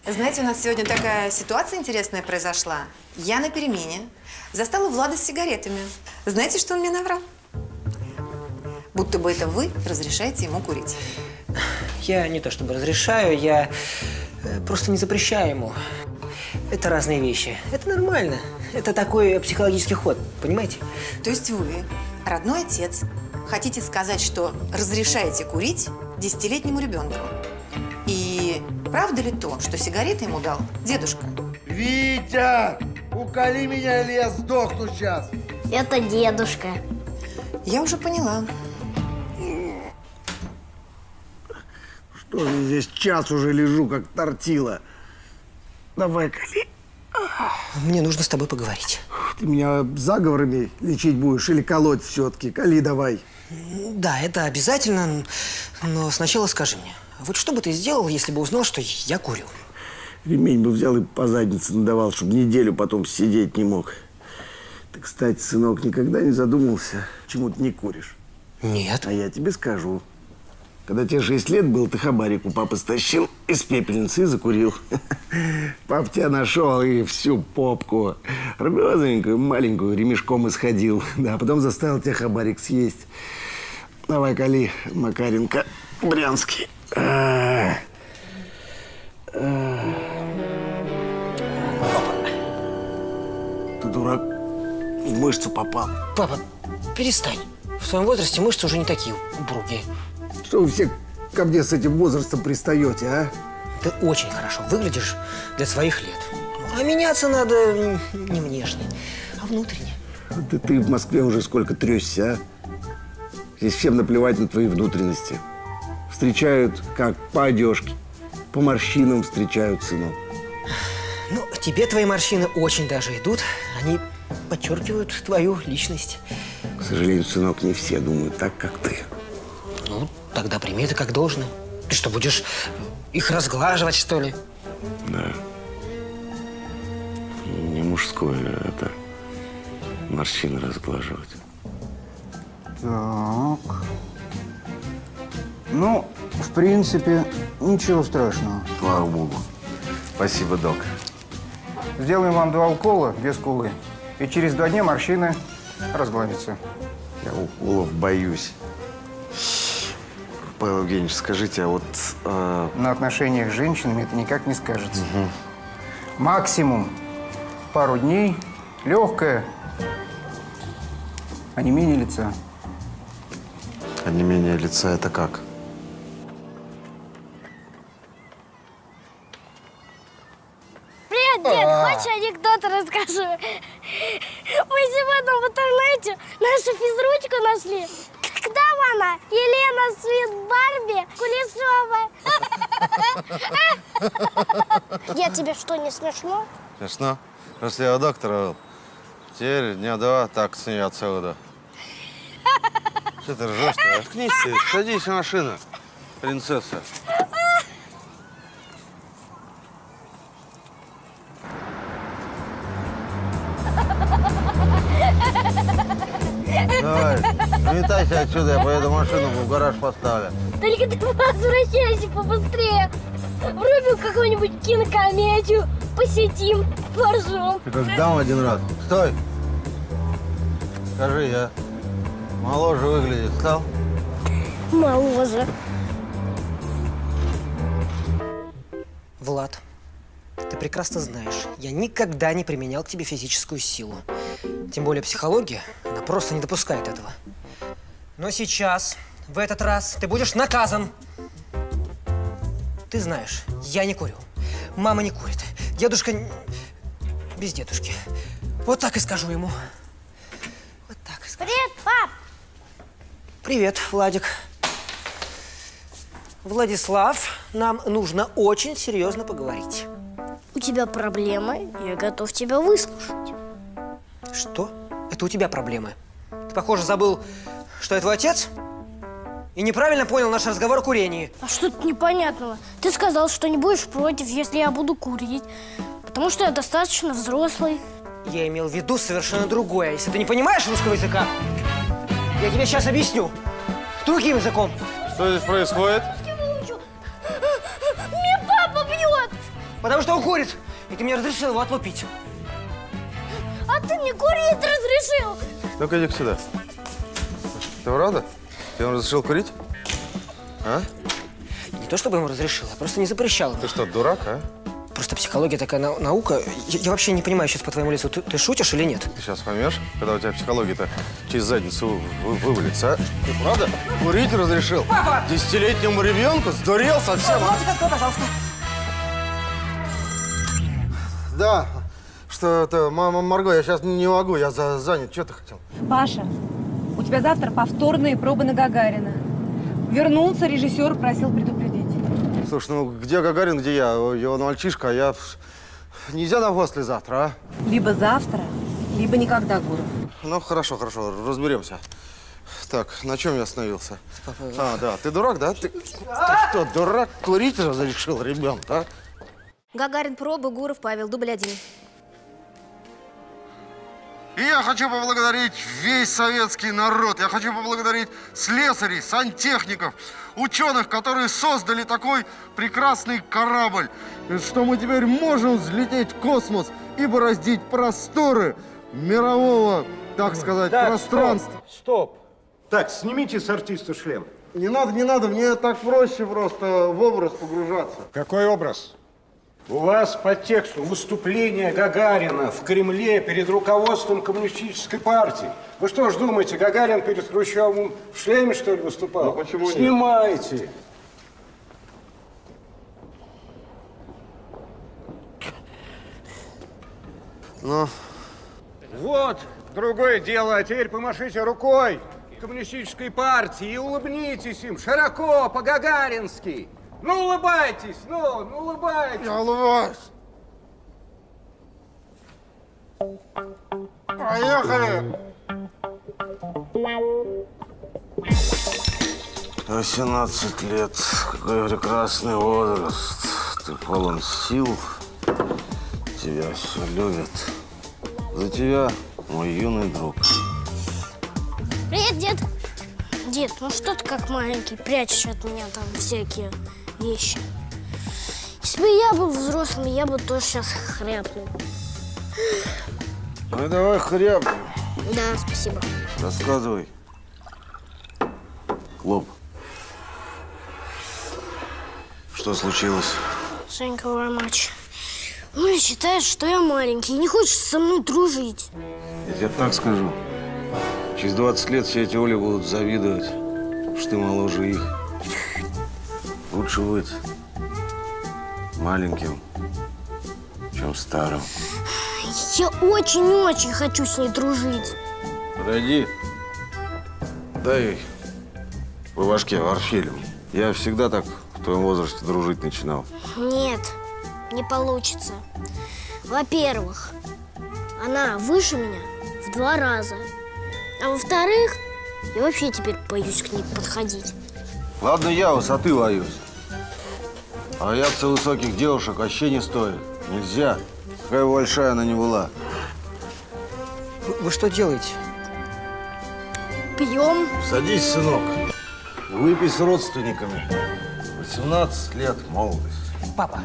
Знаете, у нас сегодня такая ситуация интересная произошла. Я на перемене застала Влада с сигаретами. Знаете, что он мне наврал? Будто бы это вы разрешаете ему курить. Я не то чтобы разрешаю, я просто не запрещаю ему. Это разные вещи. Это нормально. Это такой психологический ход, понимаете? То есть вы, родной отец, хотите сказать, что разрешаете курить 10-летнему ребенку? И правда ли то, что сигареты ему дал дедушка? Витя! Уколи меня, или я сдохну сейчас! Это дедушка. Я уже поняла. Что же я здесь час уже лежу, как тортила? Давай, кали. Мне нужно с тобой поговорить. Ты меня заговорами лечить будешь или колоть все-таки? Кали давай. Да, это обязательно, но сначала скажи мне, вот что бы ты сделал, если бы узнал, что я курю? Ремень бы взял и по заднице надавал, чтобы неделю потом сидеть не мог. Ты, кстати, сынок, никогда не задумывался, чему ты не куришь? Нет. А я тебе скажу. Когда тебе 6 лет было, ты хабарик у папы стащил из пепельницы и закурил. Пап тебя нашел и всю попку, розовенькую, маленькую, ремешком исходил. Да, а потом заставил тебя хабарик съесть. Давай, кали, Макаренко, Брянский. Ты дурак, в мышцу попал. Папа, перестань. В своем возрасте мышцы уже не такие упругие. Что вы все ко мне с этим возрастом пристаете, а? Ты очень хорошо выглядишь для своих лет. А меняться надо не внешне, а внутренне. Да ты в Москве уже сколько трёсся, а? Здесь всем наплевать на твои внутренности. Встречают как по одежке, по морщинам встречают, сынок. Ну, тебе твои морщины очень даже идут. Они подчеркивают твою личность. К сожалению, сынок, не все думают так, как ты. Ну, тогда прими это как должное. Ты что, будешь их разглаживать, что ли? Да. Не мужское это морщины разглаживать. Так. Ну, в принципе, ничего страшного. Слава богу. Спасибо, док. Сделаем вам 2 укола без скулы. И через 2 дня морщины разгладятся. Я уколов боюсь. Павел Евгеньевич, скажите, а вот… На отношениях с женщинами это никак не скажется. Максимум пару дней, легкое Онемение лица. Онемение лица – это как? Привет, дед, хочешь анекдот расскажу? Мы сегодня в интернете нашу физручку нашли. Как там она? Елена Свит Барби Кулешова. Я тебе что, не смешно? Смешно. Просто я у доктора был. Теперь дня два так смеяться буду. Что ты ржешь-то? Откнись ты, садись в машину, принцесса. Давай, улетайся отсюда, я поеду машину в гараж поставлю. Только ты возвращайся побыстрее. Врубим какую-нибудь кинокомедию, посидим, поржем. Только дам один раз. Стой! Скажи, я моложе выглядит стал? Моложе. Влад, ты прекрасно знаешь, я никогда не применял к тебе физическую силу. Тем более психология, она просто не допускает этого. Но сейчас, в этот раз, ты будешь наказан. Ты знаешь, я не курю, мама не курит, дедушка без дедушки. Вот так и скажу ему. Вот так и скажу. Привет, пап! Привет, Владик. Владислав, нам нужно очень серьезно поговорить. У тебя проблемы, я готов тебя выслушать. Что? Это у тебя проблемы. Ты, похоже, забыл, что я твой отец? И неправильно понял наш разговор о курении. А что тут непонятного? Ты сказал, что не будешь против, если я буду курить. Потому что я достаточно взрослый. Я имел в виду совершенно другое. Если ты не понимаешь русского языка, я тебе сейчас объясню. Другим языком. Что здесь происходит? Меня папа бьет! Потому что он курит. И ты мне разрешил его отлупить. А ты мне курить разрешил! Ну-ка, иди сюда. Ты правда? Ты ему разрешил курить? А? Не то чтобы ему разрешил, а просто не запрещал ему. Ты что, дурак, а? Просто психология такая наука. Я вообще не понимаю сейчас по твоему лицу, ты шутишь или нет? Ты сейчас поймешь, когда у тебя психология-то через задницу вывалится, а? Ты правда курить разрешил? Папа! 10-летнему ребенку? Сдурел совсем? Владик, открой, пожалуйста. Да. Что это, мама Марго, я сейчас не могу, я занят. Что ты хотел? Паша, у тебя завтра повторные пробы на Гагарина. Вернулся режиссер, просил предупредить. Слушай, ну где Гагарин, где я? Он мальчишка, а я... Нельзя на послезавтра, а? Либо завтра, либо никогда, Гуров. Ну, хорошо, разберемся. Так, на чем я остановился? Папа... А, да, ты дурак, да? Ты что, дурак, курить разрешил ребенка, а? Гагарин пробы, Гуров Павел, дубль 1. И я хочу поблагодарить весь советский народ. Я хочу поблагодарить слесарей, сантехников, ученых, которые создали такой прекрасный корабль, что мы теперь можем взлететь в космос и бороздить просторы мирового, так сказать, пространства. Стоп! Так, снимите с артиста шлем. Не надо, мне так проще просто в образ погружаться. Какой образ? У вас по тексту выступление Гагарина в Кремле перед руководством коммунистической партии. Вы что ж думаете, Гагарин перед Хрущевым в шлеме, что ли, выступал? Ну, почему нет? Снимайте. Ну? Вот, другое дело. А теперь помашите рукой коммунистической партии и улыбнитесь им широко, по-гагарински. Ну, улыбайтесь, ну, улыбайтесь. Я улыбаюсь. Поехали. 18 лет. Какой прекрасный возраст. Ты полон сил. Тебя все любят. За тебя, мой юный друг. Привет, дед! Дед, ну что ты как маленький, прячешь от меня там всякие вещи. Если бы я был взрослым, я бы тоже сейчас хряпнул. Ну и давай хряпнем. Да, спасибо. Рассказывай. Клоп. Что случилось? Женька Вармач. Он считает, что я маленький и не хочет со мной дружить. Я тебе так скажу. Через 20 лет все эти Оли будут завидовать, что ты моложе их. Лучше быть маленьким, чем старым. Я очень-очень хочу с ней дружить. Подойди. Дай по башке Орфелем. Я всегда так в твоем возрасте дружить начинал. Нет, не получится. Во-первых, она выше меня в 2 раза. А во-вторых, я вообще теперь боюсь к ней подходить. Ладно, я высоты боюсь. А бояться высоких девушек вообще не стоит. Нельзя. Какая бы большая она ни была. Вы что делаете? Пьем. Садись, сынок. Выпей с родственниками. 18 лет молодость. Папа,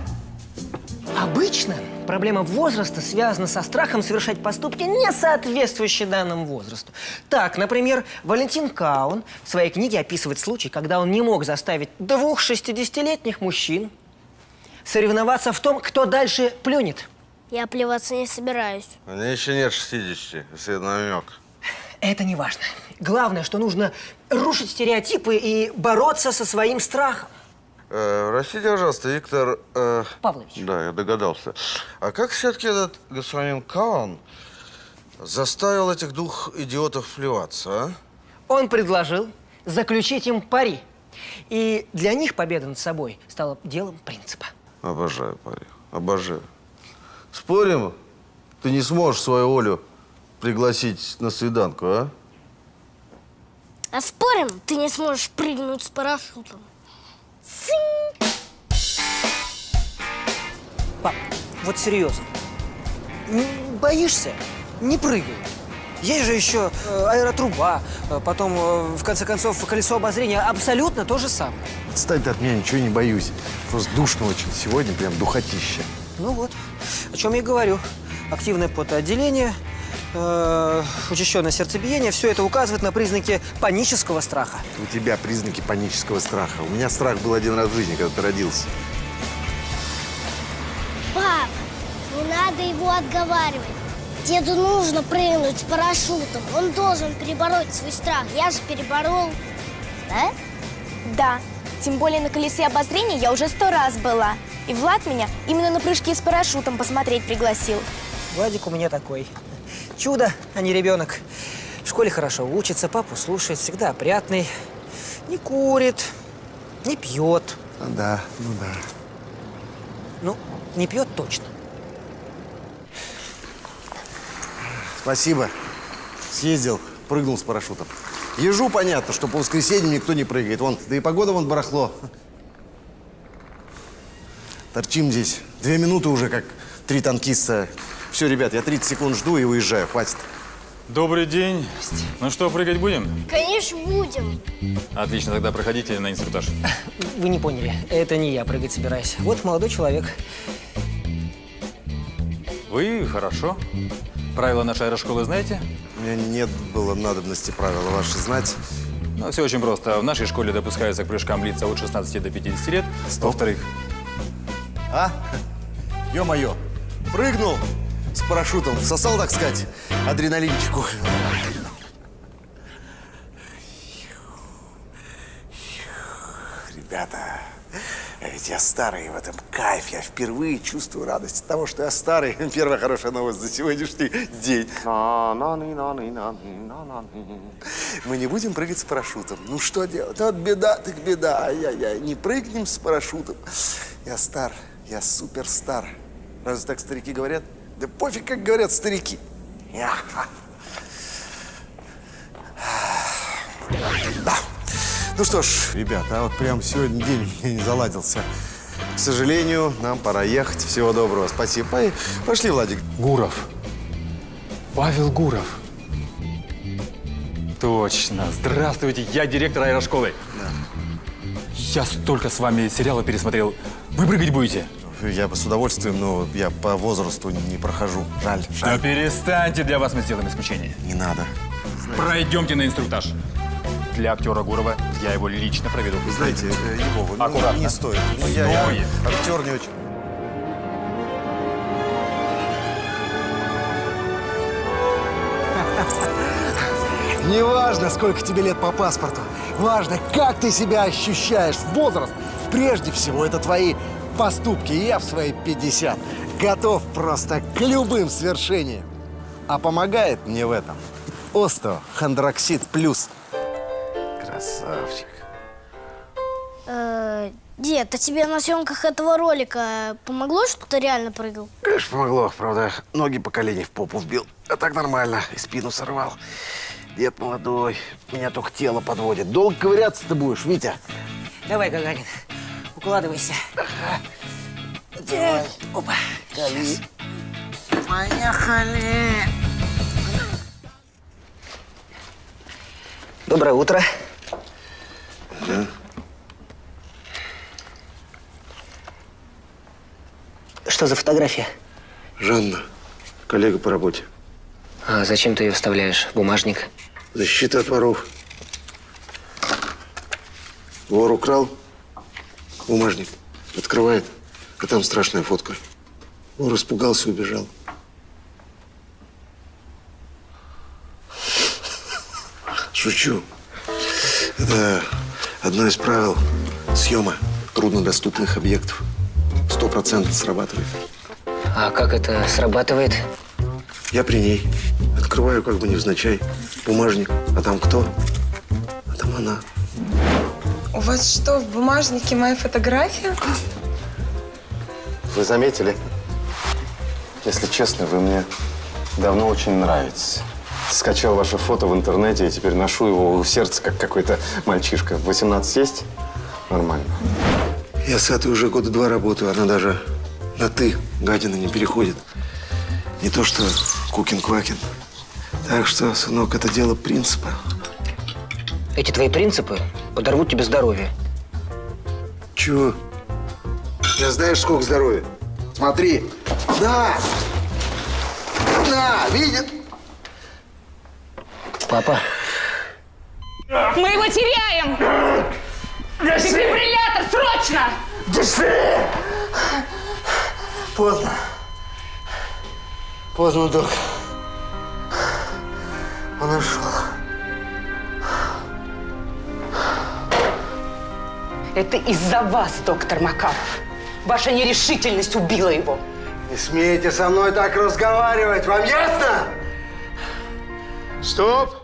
обычно проблема возраста связана со страхом совершать поступки, не соответствующие данному возрасту. Так, например, Валентин Каун в своей книге описывает случай, когда он не мог заставить 2 60-летних мужчин соревноваться в том, кто дальше плюнет. Я плеваться не собираюсь. Мне еще нет 60, если это намек. Это не важно. Главное, что нужно рушить стереотипы и бороться со своим страхом. Простите, пожалуйста, Виктор… Павлович. Да, я догадался. А как все-таки этот господин Каун заставил этих 2 идиотов плеваться, а? Он предложил заключить им пари. И для них победа над собой стала делом принципа. Обожаю пари, обожаю. Спорим, ты не сможешь свою Олю пригласить на свиданку, а? А спорим, ты не сможешь прыгнуть с парашютом. Цинь! Пап, вот серьезно. Боишься? Не прыгай. Есть же еще аэротруба, потом, в конце концов, колесо обозрения. Абсолютно то же самое. Отстань ты от меня, ничего не боюсь. Просто душно очень. Сегодня прям духотища. Ну вот, о чем я и говорю. Активное потоотделение, учащенное сердцебиение – все это указывает на признаки панического страха. У тебя признаки панического страха. У меня страх был 1 раз в жизни, когда ты родился. Пап, не надо его отговаривать. Деду нужно прыгнуть с парашютом. Он должен перебороть свой страх. Я же переборол. Да? Да. Тем более на колесе обозрения я уже 100 раз была. И Влад меня именно на прыжки с парашютом посмотреть пригласил. Владик у меня такой. Чудо, а не ребенок. В школе хорошо учится, папу слушает, всегда опрятный. Не курит, не пьет. Да, ну да. Ну, не пьет точно. Спасибо. Съездил, прыгнул с парашютом. Ежу понятно, что по воскресеньям никто не прыгает. Вон, да и погода вон барахло. Торчим здесь 2 минуты уже, как 3 танкиста. Все, ребят, я 30 секунд жду и уезжаю. Хватит. Добрый день. Ну что, прыгать будем? Конечно, будем. Отлично, тогда проходите на инструктаж. Вы не поняли, это не я прыгать собираюсь. Вот молодой человек. Вы хорошо. Правила нашей аэрошколы знаете? У меня нет было надобности правила ваши знать. Ну, все очень просто. В нашей школе допускаются к прыжкам лица от 16 до 50 лет. Во-вторых… А? Ё-моё, прыгнул с парашютом, всосал, так сказать, адреналинчику. Ребята, ведь я старый, в этом кайф. Я впервые чувствую радость от того, что я старый. Первая хорошая новость за сегодняшний день. Мы не будем прыгать с парашютом. Ну что делать? Вот беда, так беда. Ай-яй-яй, не прыгнем с парашютом. Я стар, я суперстар. Разве так старики говорят? Да пофиг, как говорят старики. Да. Ну что ж, ребята, а вот прям сегодня день мне не заладился. К сожалению, нам пора ехать. Всего доброго. Спасибо. Пошли, Владик. Гуров. Павел Гуров. Точно. Здравствуйте, я директор аэрошколы. Да. Я столько с вами сериала пересмотрел. Вы прыгать будете? Я бы с удовольствием, но я по возрасту не прохожу. Жаль. Да перестаньте, для вас мы сделаем исключение. Не надо. Пройдемте на инструктаж. Для актера Гурова я его лично проведу. Вы знаете, его аккуратно. Не стоит. Стоит. Я актер не очень. Не важно, сколько тебе лет по паспорту. Важно, как ты себя ощущаешь. Возраст. Прежде всего, это твои поступки. И я в свои 50 готов просто к любым свершениям. А помогает мне в этом остеохондроксид плюс. Красавчик. Дед, а тебе на съемках этого ролика помогло, что ты реально прыгал? Конечно, помогло. Правда, ноги по колени в попу вбил. А так нормально. И спину сорвал. Дед молодой. Меня только тело подводит. Долго ковыряться ты будешь, Витя? Давай, Гагарин, укладывайся. Давай. Опа. Сейчас. Поехали. Доброе утро. Да. Что за фотография? Жанна, коллега по работе. А зачем ты ее вставляешь в бумажник? Защита от воров. Вор украл бумажник, открывает, а там страшная фотка. Вор испугался, убежал. Шучу. Это одно из правил съема труднодоступных объектов. 100% срабатывает. А как это срабатывает? Я при ней. Открываю как бы невзначай бумажник. А там кто? А там она. У вас что, в бумажнике моя фотография? Вы заметили? Если честно, вы мне давно очень нравитесь. Скачал ваше фото в интернете и теперь ношу его в сердце, как какой-то мальчишка. 18 есть? Нормально. Я с этой уже года 2 работаю. Она даже на «ты» гадина не переходит. Не то что Кукин-Квакин. Так что, сынок, это дело принципа. Эти твои принципы подорвут тебе здоровье. Чего? Я знаешь, сколько здоровья? Смотри. На! На! Видит? Папа. Мы его теряем! Дефибриллятор, срочно! Дыши! Поздно. Поздно, док. Он ушел. Это из-за вас, доктор Макаров. Ваша нерешительность убила его. Не смейте со мной так разговаривать, вам ясно? Стоп!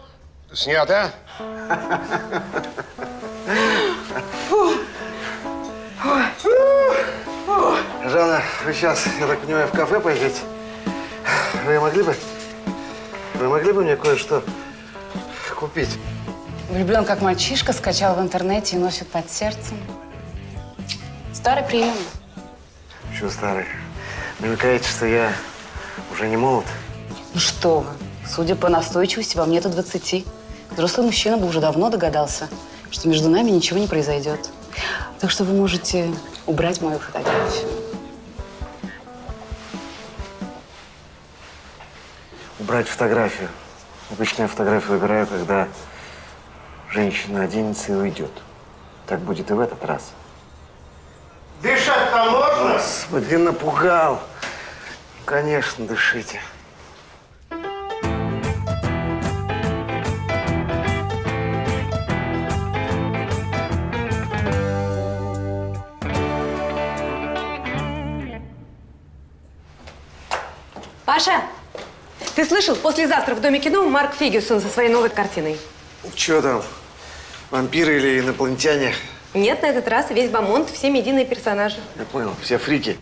Снято. Жанна, вы сейчас, я так понимаю, в кафе пойдете? Вы могли бы мне кое-что купить? Влюблен как мальчишка, скачал в интернете и носит под сердцем. Старый прием. Что старый? Намекаете, что я уже не молод? Ну что вы, судя по настойчивости, вам нету 20. Взрослый мужчина бы уже давно догадался, что между нами ничего не произойдет. Так что вы можете убрать мою фотографию. Убрать фотографию. Обычно я фотографию выбираю, когда женщина оденется и уйдет. Так будет и в этот раз. Дышать-то можно? Господи, напугал. Конечно, дышите. Паша, ты слышал? Послезавтра в Доме кино Марк Фигюсон со своей новой картиной. Че там? Вампиры или инопланетяне? Нет, на этот раз весь бомонд, все медийные персонажи. Я понял, все фрики.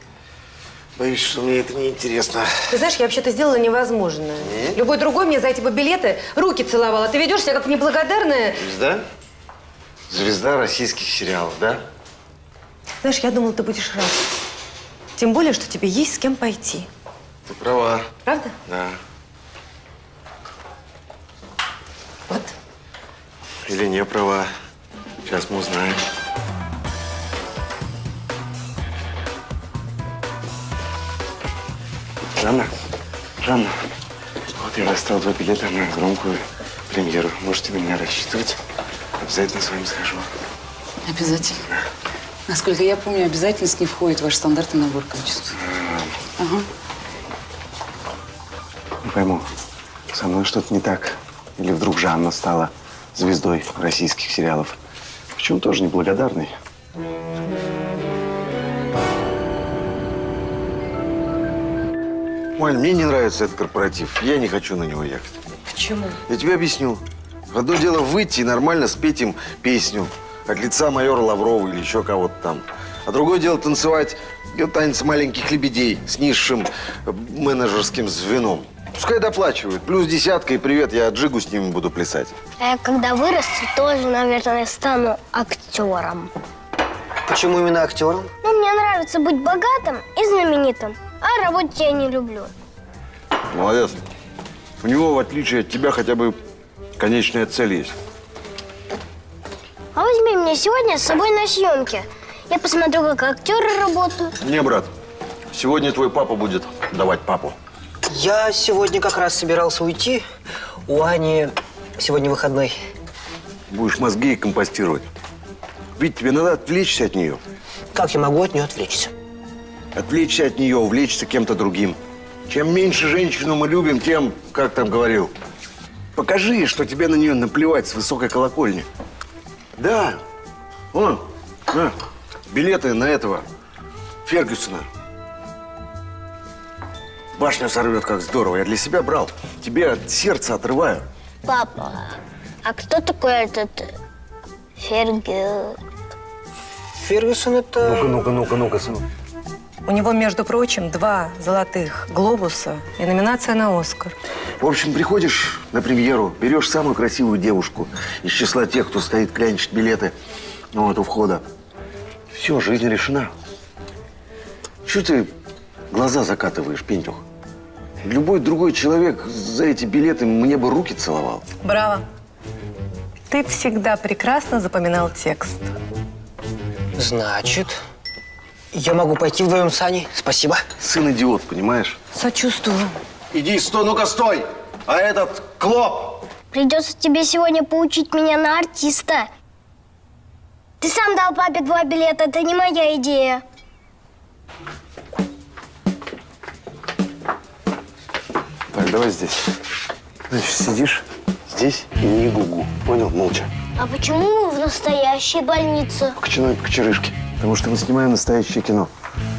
Боюсь, что мне это не интересно. Ты знаешь, я вообще-то сделала невозможное. Любой другой мне за эти бы билеты руки целовал, а ты ведешь себя как неблагодарная. Звезда? Звезда российских сериалов, да? Знаешь, я думала, ты будешь рад. Тем более, что тебе есть с кем пойти. Ты права. Правда? Да. Вот. Или не права. Сейчас мы узнаем. Жанна, вот я достал 2 билета на громкую премьеру. Можете на меня рассчитывать. Обязательно с вами схожу. Обязательно. Насколько я помню, обязательность не входит в ваш стандартный набор качеств. Ага. Не пойму, со мной что-то не так. Или вдруг Жанна стала звездой российских сериалов? Причем тоже неблагодарной. Вань, мне не нравится этот корпоратив. Я не хочу на него ехать. Почему? Я тебе объясню. Одно дело выйти и нормально спеть им песню от лица майора Лаврова или еще кого-то там. А другое дело танцевать танец маленьких лебедей с низшим менеджерским звеном. Пускай доплачивают. Плюс 10 и привет, я джигу с ними буду плясать. А я когда вырасту, тоже, наверное, стану актером. Почему именно актером? Ну, мне нравится быть богатым и знаменитым, а работать я не люблю. Молодец. У него, в отличие от тебя, хотя бы конечная цель есть. А возьми меня сегодня с собой на съемки. Я посмотрю, как актеры работают. Не, брат, сегодня твой папа будет давать папу. Я сегодня как раз собирался уйти. У Ани сегодня выходной. Будешь мозги компостировать. Ведь тебе надо отвлечься от нее. Как я могу от нее отвлечься? Отвлечься от нее, увлечься кем-то другим. Чем меньше женщину мы любим, тем, как там говорил, покажи, что тебе на нее наплевать с высокой колокольни. Да, вон, на, билеты на этого Фергюсона. Башню сорвет, как здорово. Я для себя брал. Тебе от сердца отрываю. Папа, а кто такой этот Фергюсон это… Ну-ка, сынок. У него, между прочим, 2 золотых глобуса и номинация на Оскар. В общем, приходишь на премьеру, берешь самую красивую девушку из числа тех, кто стоит, клянчит билеты у входа. Все, жизнь решена. Чего ты глаза закатываешь, Пентюх? Любой другой человек за эти билеты мне бы руки целовал. Браво. Ты всегда прекрасно запоминал текст. Значит, я могу пойти вдвоем с Аней? Спасибо. Сын идиот, понимаешь? Сочувствую. Иди, стой, ну-ка, стой! А этот клоп! Придется тебе сегодня поучить меня на артиста. Ты сам дал папе 2 билета, это не моя идея. Так, давай здесь. Значит, сидишь здесь и не гугу. Понял? Молча. А почему вы в настоящей больнице? К чину и покчерышке. Потому что мы снимаем настоящее кино.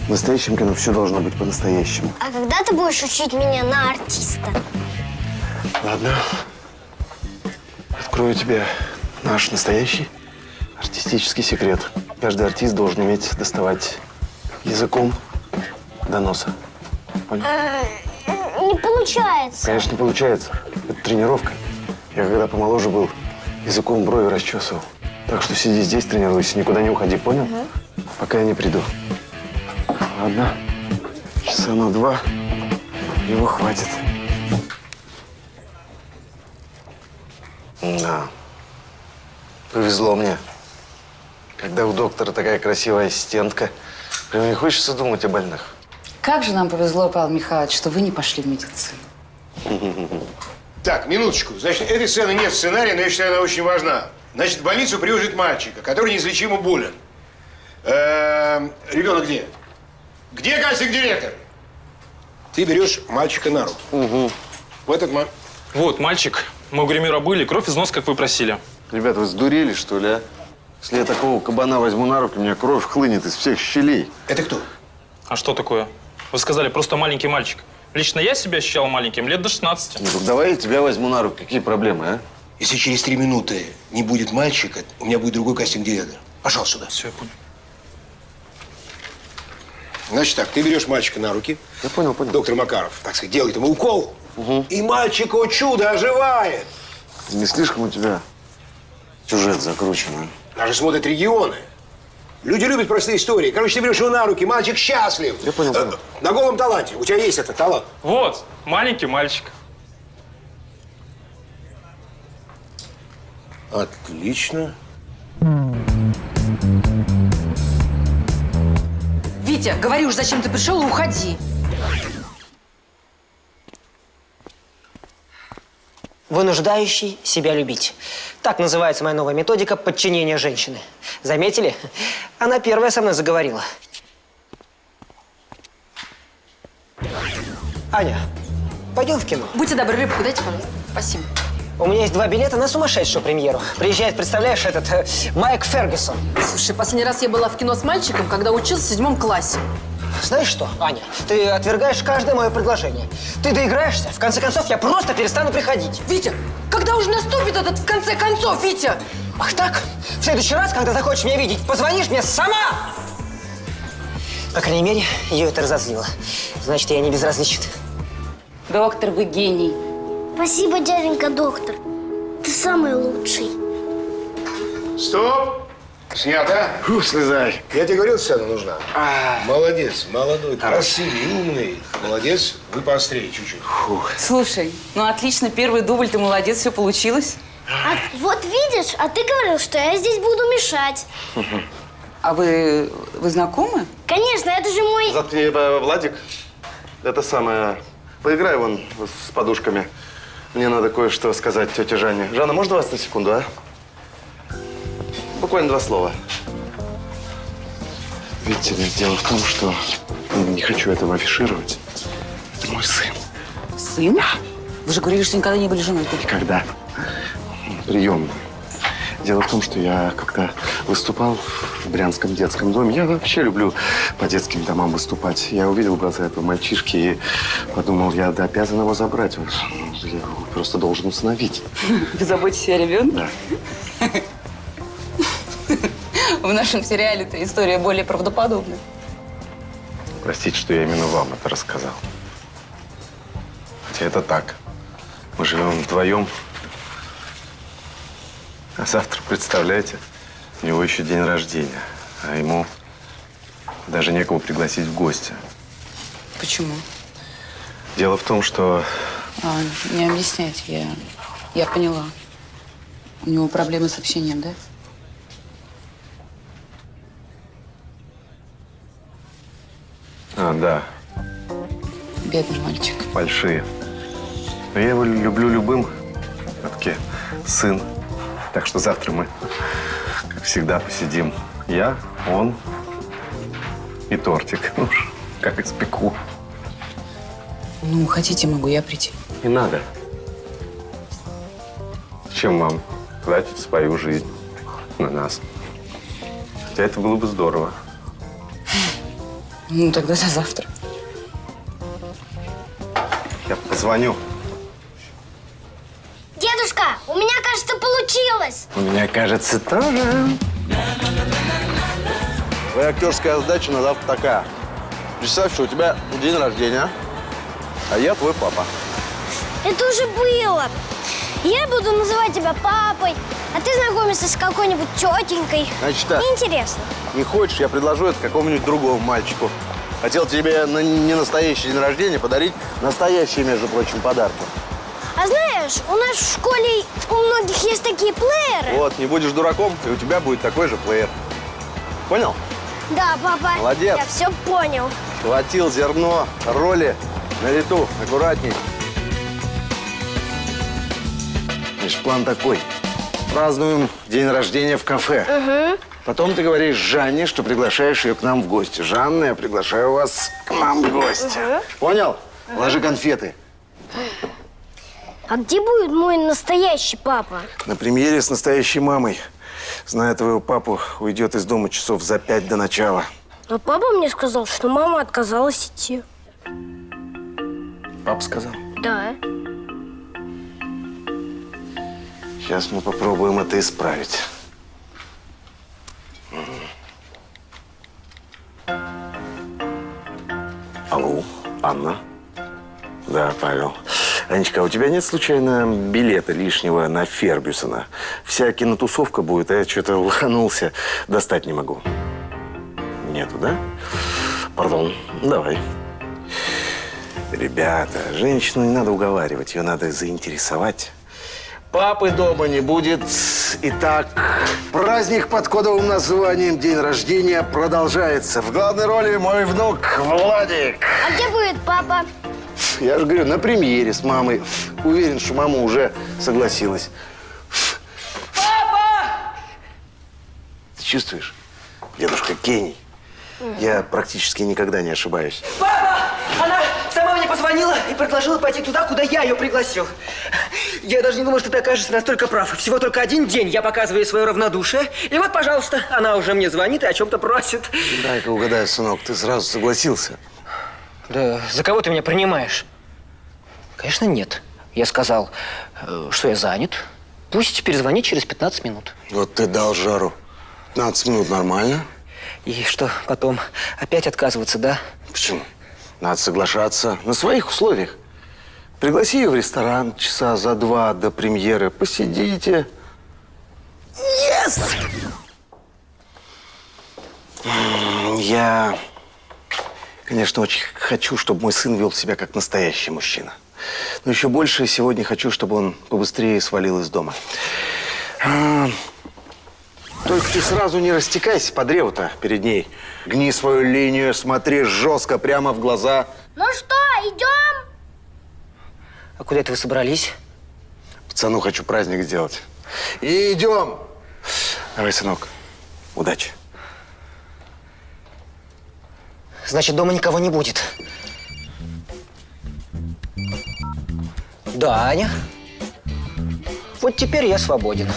В настоящем кино все должно быть по-настоящему. А когда ты будешь учить меня на артиста? Ладно. Открою тебе наш настоящий артистический секрет. Каждый артист должен уметь доставать языком до носа. Понял? Не получается. Конечно, не получается. Это тренировка. Я когда помоложе был, языком брови расчесывал. Так что сиди здесь, тренируйся, никуда не уходи, понял? Пока я не приду. Ладно. Часа на 2. Его хватит. Да. Повезло мне. Когда у доктора такая красивая ассистентка, прям не хочется думать о больных. Как же нам повезло, Павел Михайлович, что вы не пошли в медицину. Так, минуточку. Значит, этой сцены нет в сценарии, но я считаю, она очень важна. Значит, в больницу привозят мальчика, который неизлечимо болен. Ребенок где? Где кастинг-директор? Ты берешь мальчика на руки. В этот момент… Вот, мальчик. Мы у гримера были, кровь из носа, как вы просили. Ребята, вы сдурели, что ли, а? Если я такого кабана возьму на руки, у меня кровь хлынет из всех щелей. Это кто? А что такое? Вы сказали, просто маленький мальчик. Лично я себя ощущал маленьким лет до 16. Ну, так давай я тебя возьму на руки. Какие проблемы, а? Если через 3 минуты не будет мальчика, у меня будет другой кастинг-директор. Пожалуйста, сюда. Все, я понял. Значит так, ты берешь мальчика на руки. Я понял. Доктор Макаров, так сказать, делает ему укол. И мальчик, о чудо, оживает. Не слишком у тебя сюжет закручен, а? Даже смотрят регионы. Люди любят простые истории. Короче, ты берешь его на руки, мальчик счастлив. Я понял. На голом таланте. У тебя есть этот талант. Вот, маленький мальчик. Отлично. Витя, говори уж, зачем ты пришел, и уходи. Вынуждающий себя любить. Так называется моя новая методика подчинения женщины. Заметили? Она первая со мной заговорила. Аня, пойдем в кино. Будьте добры, рыбку дайте, пожалуйста. Спасибо. У меня есть 2 билета на сумасшедшую премьеру. Приезжает, представляешь, этот Майк Фергюсон. Слушай, последний раз я была в кино с мальчиком, когда учился в 7 классе. Знаешь что, Аня, ты отвергаешь каждое мое предложение. Ты доиграешься, в конце концов, я просто перестану приходить. Витя, когда уже наступит этот в конце концов, Витя? Ах так? В следующий раз, когда захочешь меня видеть, позвонишь мне сама! По крайней мере, ее это разозлило. Значит, я не безразличен. Доктор, вы гений. Спасибо, дяденька доктор. Ты самый лучший. Стоп! Снято. Фу, слезай. Я тебе говорил, сцена нужна. Молодец, молодой, красивый, умный. Молодец, вы поострее чуть-чуть. Слушай, ну отлично, первый дубль, ты молодец, все получилось. А вот видишь, а ты говорил, что я здесь буду мешать. А вы знакомы? Конечно, это же мой... Заткни, Владик. Это самое... Поиграй вон с подушками. Мне надо кое-что сказать тете Жанне. Жанна, можно вас на секунду, а? Буквально 2 слова. Видите ли, дело в том, что не хочу этого афишировать. Это мой сын. Сын? Вы же говорили, что никогда не были женаты. Никогда. Приемный. Дело в том, что я как-то выступал в Брянском детском доме. Я вообще люблю по детским домам выступать. Я увидел глаза этого мальчишки и подумал, я обязан его забрать. Я его просто должен усыновить. Вы заботитесь о ребенке? Да. В нашем сериале-то история более правдоподобная. Простите, что я именно вам это рассказал. Хотя это так. Мы живем вдвоем. А завтра, представляете, у него еще день рождения. А ему даже некого пригласить в гости. Почему? Дело в том, что... Не объясняйте, я поняла. У него проблемы с общением, да? Да. Бедный мальчик. Большие. Но я его люблю любым. Все-таки сын. Так что завтра мы, как всегда, посидим. Я, он и тортик. Ну, как испеку. Ну, хотите, могу я прийти. Не надо. Чем вам тратить свою жизнь на нас? Хотя это было бы здорово. Ну, тогда до завтра. Я позвоню. Дедушка, у меня, кажется, получилось. У меня, кажется, тоже. Твоя актерская задача на завтра такая. Представь, что у тебя день рождения, а я твой папа. Это уже было. Я буду называть тебя папой, а ты знакомишься с какой-нибудь тетенькой. Значит так. Интересно. Не хочешь, я предложу это какому-нибудь другому мальчику. Хотел тебе на не настоящий день рождения подарить настоящие, между прочим, подарки. А знаешь, у нас в школе у многих есть такие плееры. Вот, не будешь дураком, и у тебя будет такой же плеер. Понял? Да, папа. Молодец. Я все понял. Схватил зерно, роли на лету, аккуратней. Значит, план такой. Празднуем день рождения в кафе. Угу. Потом ты говоришь Жанне, что приглашаешь ее к нам в гости. Жанна, я приглашаю вас к нам в гости. Понял? Ложи конфеты. А где будет мой настоящий папа? На премьере с настоящей мамой. Зная твоего папу, уйдет из дома часов за 5 до начала. Но папа мне сказал, что мама отказалась идти. Папа сказал? Да. Сейчас мы попробуем это исправить. Алло, Анна? Да, Павел. Анечка, а у тебя нет случайно билета лишнего на Фергюсона? Вся кинотусовка будет, а я что-то лоханулся. Достать не могу. Нету, да? Пардон, давай. Ребята, женщину не надо уговаривать, ее надо заинтересовать. Папы дома не будет. Итак, праздник под кодовым названием «День рождения» продолжается. В главной роли мой внук Владик. А где будет папа? Я же говорю, на премьере с мамой. Уверен, что мама уже согласилась. Папа! Ты чувствуешь? Дедушка гений. Я практически никогда не ошибаюсь. Папа! Она Сама мне позвонила и предложила пойти туда, куда я ее пригласил. Я даже не думал, что ты окажешься настолько прав. Всего только один день я показываю свое равнодушие. И вот, пожалуйста, она уже мне звонит и о чем-то просит. Дай-ка угадаю, сынок, ты сразу согласился? Да за кого ты меня принимаешь? Конечно, нет. Я сказал, что я занят. Пусть перезвонит через 15 минут. Вот ты дал жару. 15 минут нормально. И что, потом опять отказываться, да? Почему? Надо соглашаться на своих условиях. Пригласи ее в ресторан часа за 2 до премьеры. Посидите. Yes! Я, конечно, очень хочу, чтобы мой сын вел себя как настоящий мужчина. Но еще больше сегодня хочу, чтобы он побыстрее свалил из дома. Только ты сразу не растекайся по древу-то перед ней. Гни свою линию, смотри жестко прямо в глаза. Ну что, идем? А куда это вы собрались? Пацану хочу праздник сделать. И идем. Давай, сынок, удачи. Значит, дома никого не будет. Да, Аня. Вот теперь я свободен.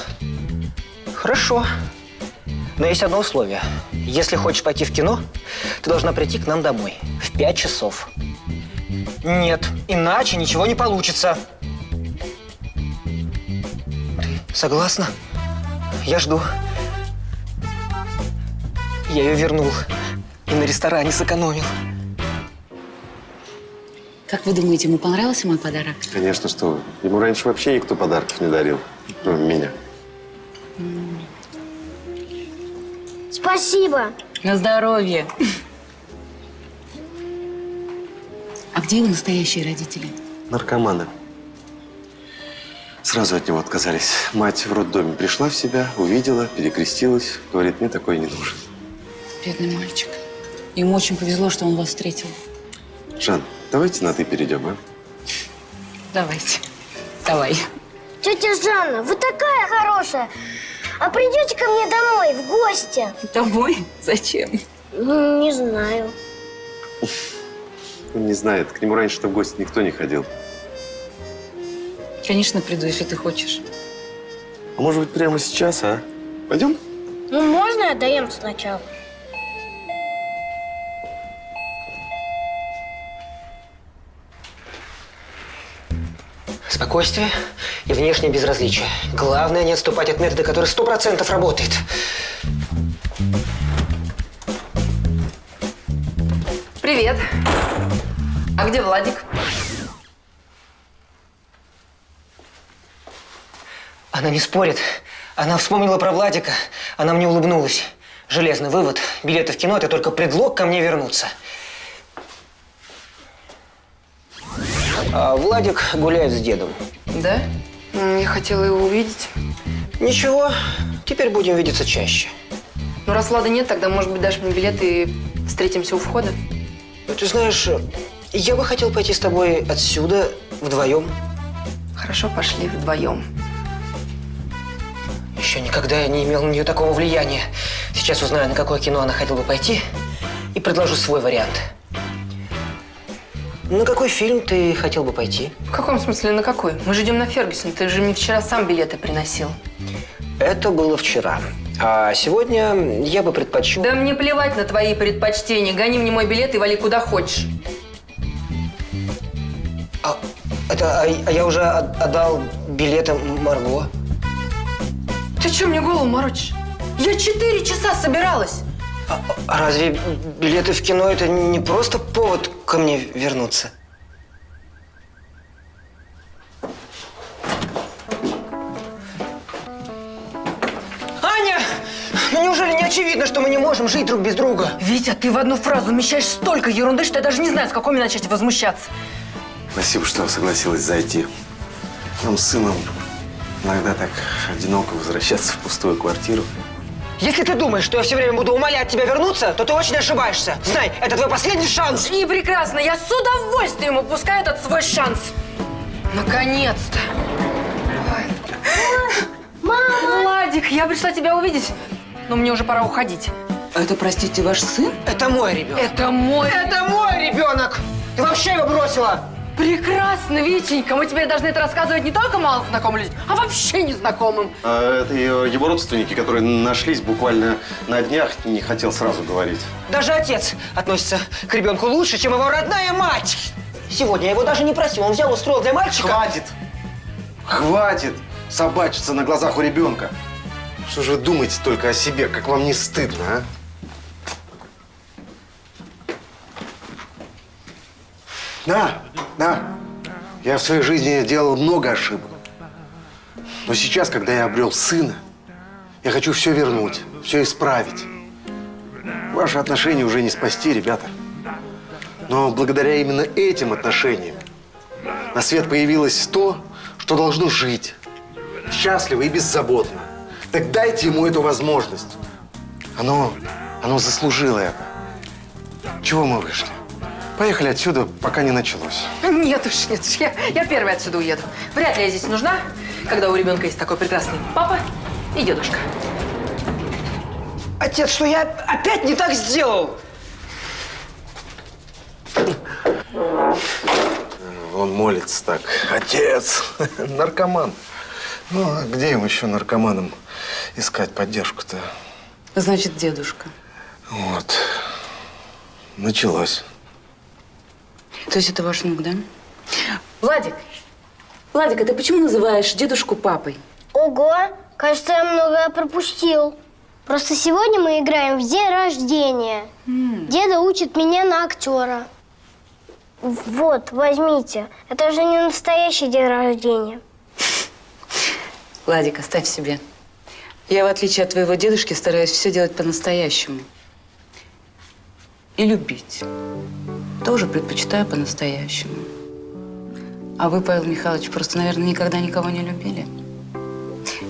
Хорошо. Но есть одно условие. Если хочешь пойти в кино, ты должна прийти к нам домой в 5 часов. Нет, иначе ничего не получится. Ты согласна? Я жду. Я ее вернул и на ресторане сэкономил. Как вы думаете, ему понравился мой подарок? Конечно, что вы. Ему раньше вообще никто подарков не дарил, кроме меня. Спасибо. На здоровье. А где его настоящие родители? Наркоманы. Сразу от него отказались. Мать в роддоме пришла в себя, увидела, перекрестилась. Говорит, мне такой не нужен. Бедный мальчик. Ему очень повезло, что он вас встретил. Жан, давайте на «ты» перейдем, а? Давайте. Давай. Тетя Жанна, вы такая хорошая. А придете ко мне домой, в гости? Домой? Зачем? Не знаю. Он не знает. К нему раньше-то в гости никто не ходил. Конечно, приду, если ты хочешь. А может быть, прямо сейчас, а? Пойдем? Ну, можно я доем сначала? Спокойствие и внешнее безразличие. Главное не отступать от метода, который 100% работает. Привет. А где Владик? Она не спорит. Она вспомнила про Владика. Она мне улыбнулась. Железный вывод. Билеты в кино – это только предлог ко мне вернуться. А Владик гуляет с дедом. Да? Я хотела его увидеть. Ничего, теперь будем видеться чаще. Ну, раз Влада нет, тогда, может быть, дашь мне билет и встретимся у входа? Ты знаешь, я бы хотел пойти с тобой отсюда вдвоем. Хорошо, пошли вдвоем. Еще никогда я не имел на нее такого влияния. Сейчас узнаю, на какое кино она хотела бы пойти, и предложу свой вариант. На какой фильм ты хотел бы пойти? В каком смысле на какой? Мы же идем на Фергюсон. Ты же мне вчера сам билеты приносил. Это было вчера. А сегодня я бы предпочел... Да мне плевать на твои предпочтения. Гони мне мой билет и вали куда хочешь. А я уже отдал билеты Марго. Ты что мне голову морочишь? Я 4 часа собиралась. А разве билеты в кино – это не просто повод ко мне вернуться? Аня! Ну неужели не очевидно, что мы не можем жить друг без друга? Витя, ты в одну фразу вмещаешь столько ерунды, что я даже не знаю, с какой мне начать возмущаться. Спасибо, что согласилась зайти. Нам с сыном иногда так одиноко возвращаться в пустую квартиру. Если ты думаешь, что я все время буду умолять тебя вернуться, то ты очень ошибаешься. Знай, это твой последний шанс. И прекрасно, я с удовольствием упускаю этот свой шанс. Наконец-то. Мама! Владик, я пришла тебя увидеть, но мне уже пора уходить. А это, простите, ваш сын? Это мой ребенок. Это мой ребенок. Ты вообще его бросила! Прекрасно, Витенька. Мы теперь должны это рассказывать не только малознакомым людям, а вообще незнакомым. Это его родственники, которые нашлись буквально на днях, не хотел сразу говорить. Даже отец относится к ребенку лучше, чем его родная мать. Сегодня я его даже не просил. Он взял, устроил для мальчика. Хватит! Хватит собачиться на глазах у ребенка. Что же вы думаете только о себе? Как вам не стыдно, а? Да. Я в своей жизни делал много ошибок. Но сейчас, когда я обрел сына, я хочу все вернуть, все исправить. Ваши отношения уже не спасти, ребята. Но благодаря именно этим отношениям на свет появилось то, что должно жить. Счастливо и беззаботно. Так дайте ему эту возможность. Оно заслужило это. Чего мы вышли? Поехали отсюда, пока не началось. Нет уж, я первая отсюда уеду. Вряд ли я здесь нужна, когда у ребенка есть такой прекрасный папа и дедушка. Отец, что я опять не так сделал? Он молится так. Отец, наркоман. Ну, а где им еще наркоманам искать поддержку-то? Значит, дедушка. Вот. Началось. То есть это ваш внук, да? Владик, а ты почему называешь дедушку папой? Ого, кажется, я многое пропустил. Просто сегодня мы играем в день рождения. Деда учит меня на актера. Вот, возьмите. Это же не настоящий день рождения. Владик, оставь себе. Я, в отличие от твоего дедушки, стараюсь все делать по-настоящему. И любить. Тоже предпочитаю по-настоящему. А вы, Павел Михайлович, просто, наверное, никогда никого не любили.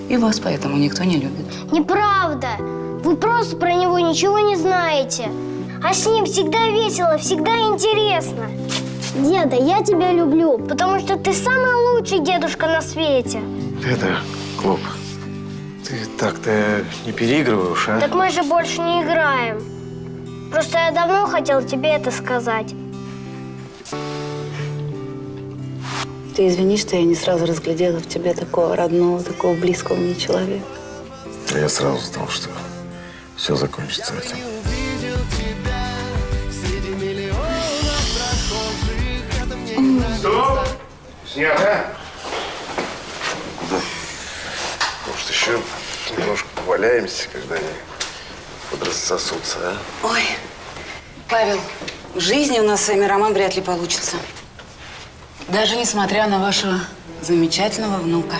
И вас поэтому никто не любит. Неправда. Вы просто про него ничего не знаете. А с ним всегда весело, всегда интересно. Деда, я тебя люблю, потому что ты самый лучший дедушка на свете. Это, Клоп, ты так-то не переигрываешь, а? Так мы же больше не играем. Просто я давно хотел тебе это сказать. Ты извини, что я не сразу разглядела в тебе такого родного, такого близкого мне человека. Я сразу знал, что все закончится этим. Стоп! Снято. Куда? Может, еще немножко поваляемся, когда они подрассосутся, а? Ой, Павел, в жизни у нас с вами роман вряд ли получится. Даже несмотря на вашего замечательного внука.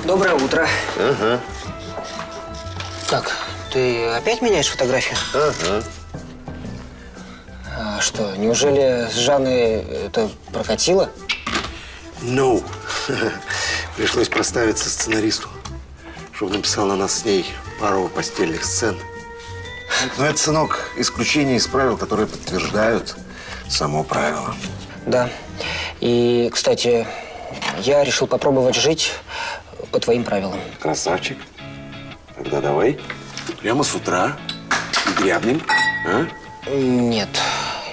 Доброе утро. Ага. Так, ты опять меняешь фотографию? Ага. А что, неужели с Жанной это прокатило? No. Пришлось проставиться сценаристу, чтобы написал на нас с ней пару постельных сцен. Но это, сынок, исключение из правил, которые подтверждают само правило. Да. И, кстати, я решил попробовать жить по твоим правилам. Красавчик. Тогда давай. Прямо с утра. И грябнем. А? Нет.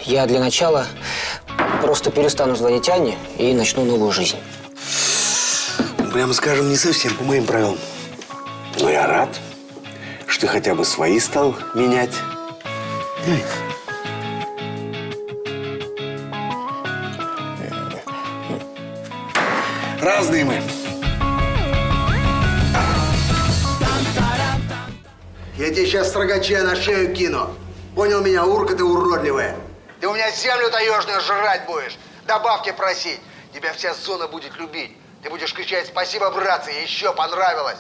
Я для начала просто перестану звонить Анне и начну новую жизнь. Прямо скажем, не совсем по моим правилам. Но я рад, что ты хотя бы свои стал менять. Разные мы. Я тебе сейчас строгача на шею кину. Понял меня, урка ты уродливая? Ты у меня землю таежную жрать будешь, добавки просить. Тебя вся зона будет любить. Ты будешь кричать: спасибо, братцы, еще понравилось.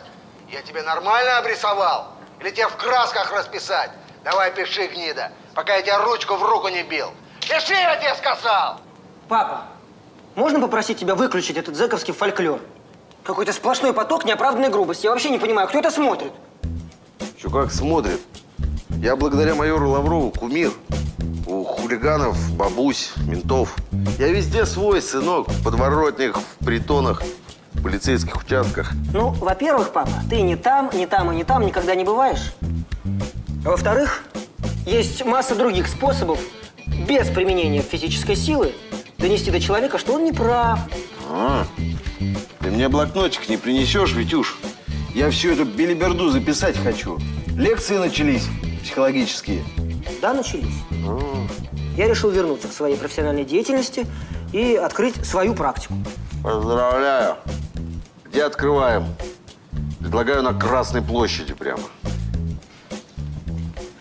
Я тебе нормально обрисовал? Или тебе в красках расписать? Давай пиши, гнида, пока я тебе ручку в руку не бил. Пиши, я тебе сказал! Папа, можно попросить тебя выключить этот зэковский фольклор? Какой-то сплошной поток неоправданной грубости. Я вообще не понимаю, кто это смотрит? Что, как смотрит? Я благодаря майору Лаврову кумир. У хулиганов, бабусь, ментов. Я везде свой, сынок. В подворотнях, в притонах. в полицейских участках. Ну, во-первых, папа, ты ни там, ни там и ни там никогда не бываешь. А во-вторых, есть масса других способов без применения физической силы донести до человека, что он не прав. Ты мне блокнотик не принесешь, Витюш? Я всю эту белиберду записать хочу. Лекции начались психологические. Да, начались. Я решил вернуться к своей профессиональной деятельности и открыть свою практику. Поздравляю. Где открываем? Предлагаю на Красной площади прямо.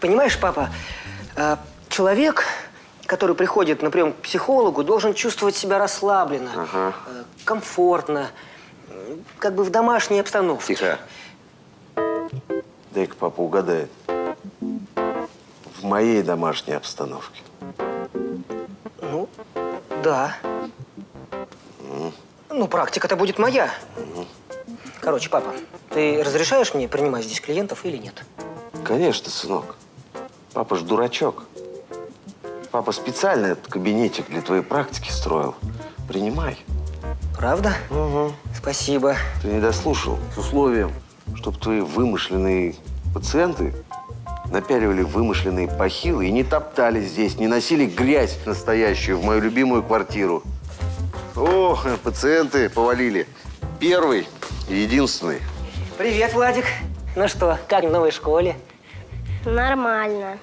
Понимаешь, папа, человек, который приходит на прием к психологу, должен чувствовать себя расслабленно, комфортно, как бы в домашней обстановке. Тихо. Дай-ка папа угадает. В моей домашней обстановке. Ну, да. Ну, практика-то будет моя. Короче, папа, ты разрешаешь мне принимать здесь клиентов или нет? Конечно, сынок. Папа ж дурачок. Папа специально этот кабинетик для твоей практики строил. Принимай. Правда? Спасибо. Ты не дослушал. С условием, чтобы твои вымышленные пациенты напяливали вымышленные бахилы и не топтали здесь, не носили грязь настоящую в мою любимую квартиру. О, пациенты повалили. Первый и единственный. Привет, Владик. Ну что, как в новой школе? Нормально.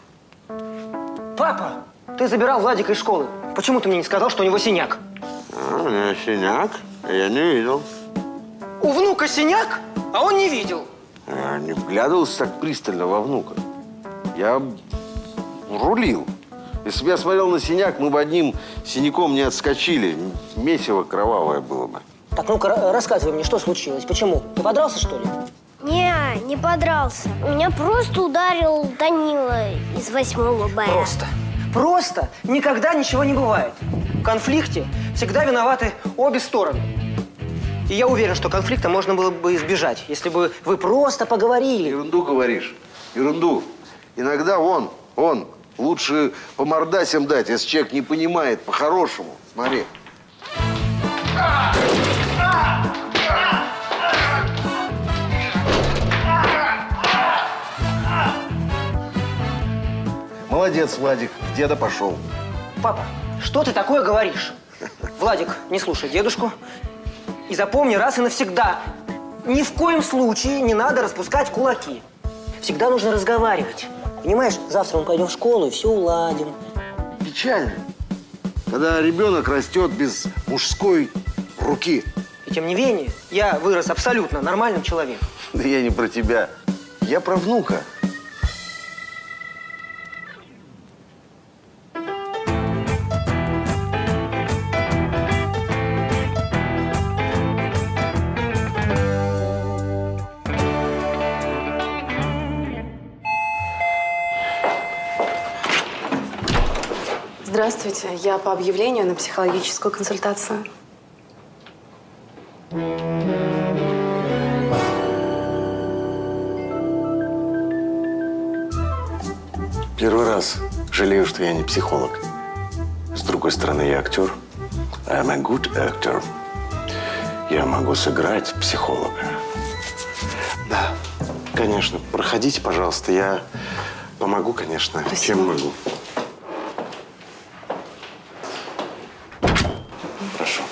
Папа, ты забирал Владика из школы. Почему ты мне не сказал, что у него синяк? У меня синяк, я не видел. У внука синяк, а он не видел. Я не вглядывался так пристально во внука. Я рулил. Если бы я смотрел на синяк, мы бы одним синяком не отскочили. Месиво кровавое было бы. Так, ну-ка, рассказывай мне, что случилось? Почему? Ты подрался, что ли? Не подрался. Меня просто ударил Данила из 8 Б. Просто никогда ничего не бывает. В конфликте всегда виноваты обе стороны. И я уверен, что конфликта можно было бы избежать, если бы вы просто поговорили. Ерунду говоришь. Ерунду. Иногда он лучше по мордасям дать, если человек не понимает по-хорошему. Смотри. Молодец, Владик. Деда пошел. Папа, что ты такое говоришь? Владик, не слушай дедушку. И запомни раз и навсегда. Ни в коем случае не надо распускать кулаки. Всегда нужно разговаривать. Понимаешь, завтра мы пойдем в школу и все уладим. Печально, когда ребенок растет без мужской руки. И тем не менее, я вырос абсолютно нормальным человеком. Да я не про тебя. Я про внука. Здравствуйте. Я по объявлению на психологическую консультацию. Первый раз жалею, что я не психолог. С другой стороны, я актер. I'm a good actor. Я могу сыграть психолога. Да, конечно. Проходите, пожалуйста. Я помогу, конечно. Спасибо. Чем могу. Прошу.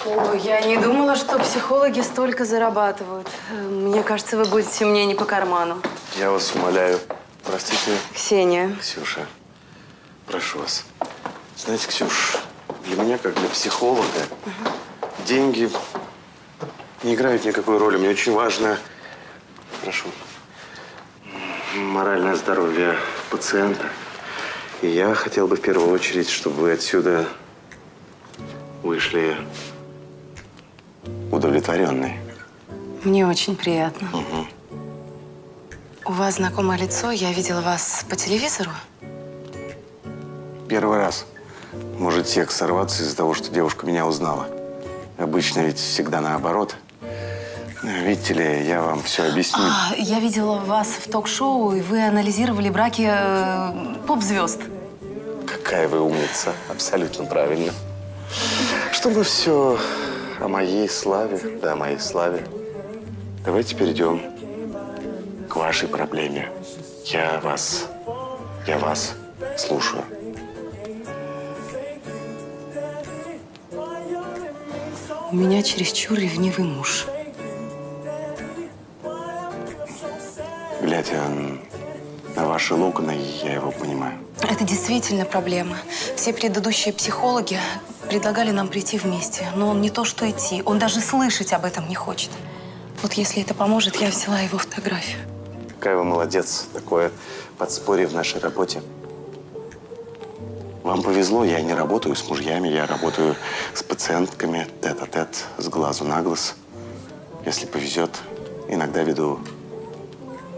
О, я не думала, что психологи столько зарабатывают. Мне кажется, вы будете мне не по карману. Я вас умоляю. Простите. Ксения. Ксюша, прошу вас. Знаете, Ксюш, для меня, как для психолога, деньги не играют никакой роли. Мне очень важно, прошу, моральное здоровье пациента. И я хотел бы в первую очередь, чтобы вы отсюда вышли удовлетворенные. Мне очень приятно. У вас знакомое лицо. Я видела вас по телевизору. Первый раз. Может текст сорваться из-за того, что девушка меня узнала. Обычно ведь всегда наоборот. Видите ли, я вам все объясню. Я видела вас в ток-шоу, и вы анализировали браки поп-звезд. Какая вы умница. Абсолютно правильно. что мы все о моей славе, да о моей славе. Давайте перейдем к вашей проблеме. Я вас слушаю. У меня чересчур ревнивый муж. Глядя на ваши локоны, я его понимаю. Это действительно проблема. Все предыдущие психологи предлагали нам прийти вместе. Но он не то что идти, он даже слышать об этом не хочет. Вот если это поможет, я взяла его фотографию. Какая вы молодец. Такое подспорье в нашей работе. Вам повезло, я не работаю с мужьями, я работаю с пациентками тет-а-тет, с глазу на глаз. Если повезет, иногда веду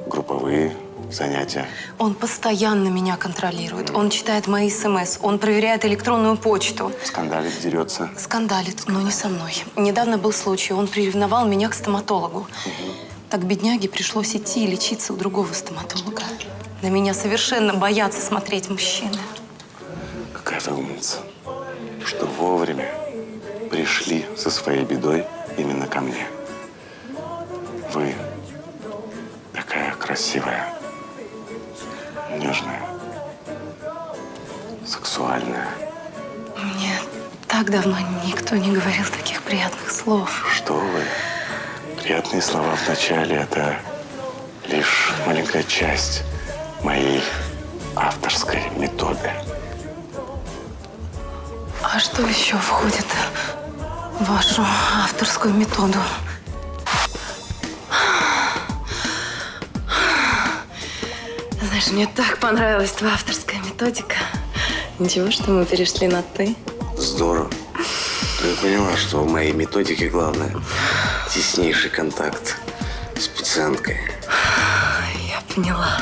групповые занятия. Он постоянно меня контролирует. Он читает мои СМС, он проверяет электронную почту. Скандалит, дерется. Скандалит, но не со мной. Недавно был случай, он приревновал меня к стоматологу. Так бедняге пришлось идти и лечиться у другого стоматолога. На меня совершенно боятся смотреть мужчины. Какая вы умница, что вовремя пришли со своей бедой именно ко мне. Вы такая красивая, нежная, сексуальная. Мне так давно никто не говорил таких приятных слов. Что вы? Приятные слова в начале – это лишь маленькая часть моей авторской методы. А что еще входит в вашу авторскую методу? Знаешь, мне так понравилась твоя авторская методика. Ничего, что мы перешли на «ты». Здорово. Ты поняла, что в моей методике главное – теснейший контакт с пациенткой. Я поняла.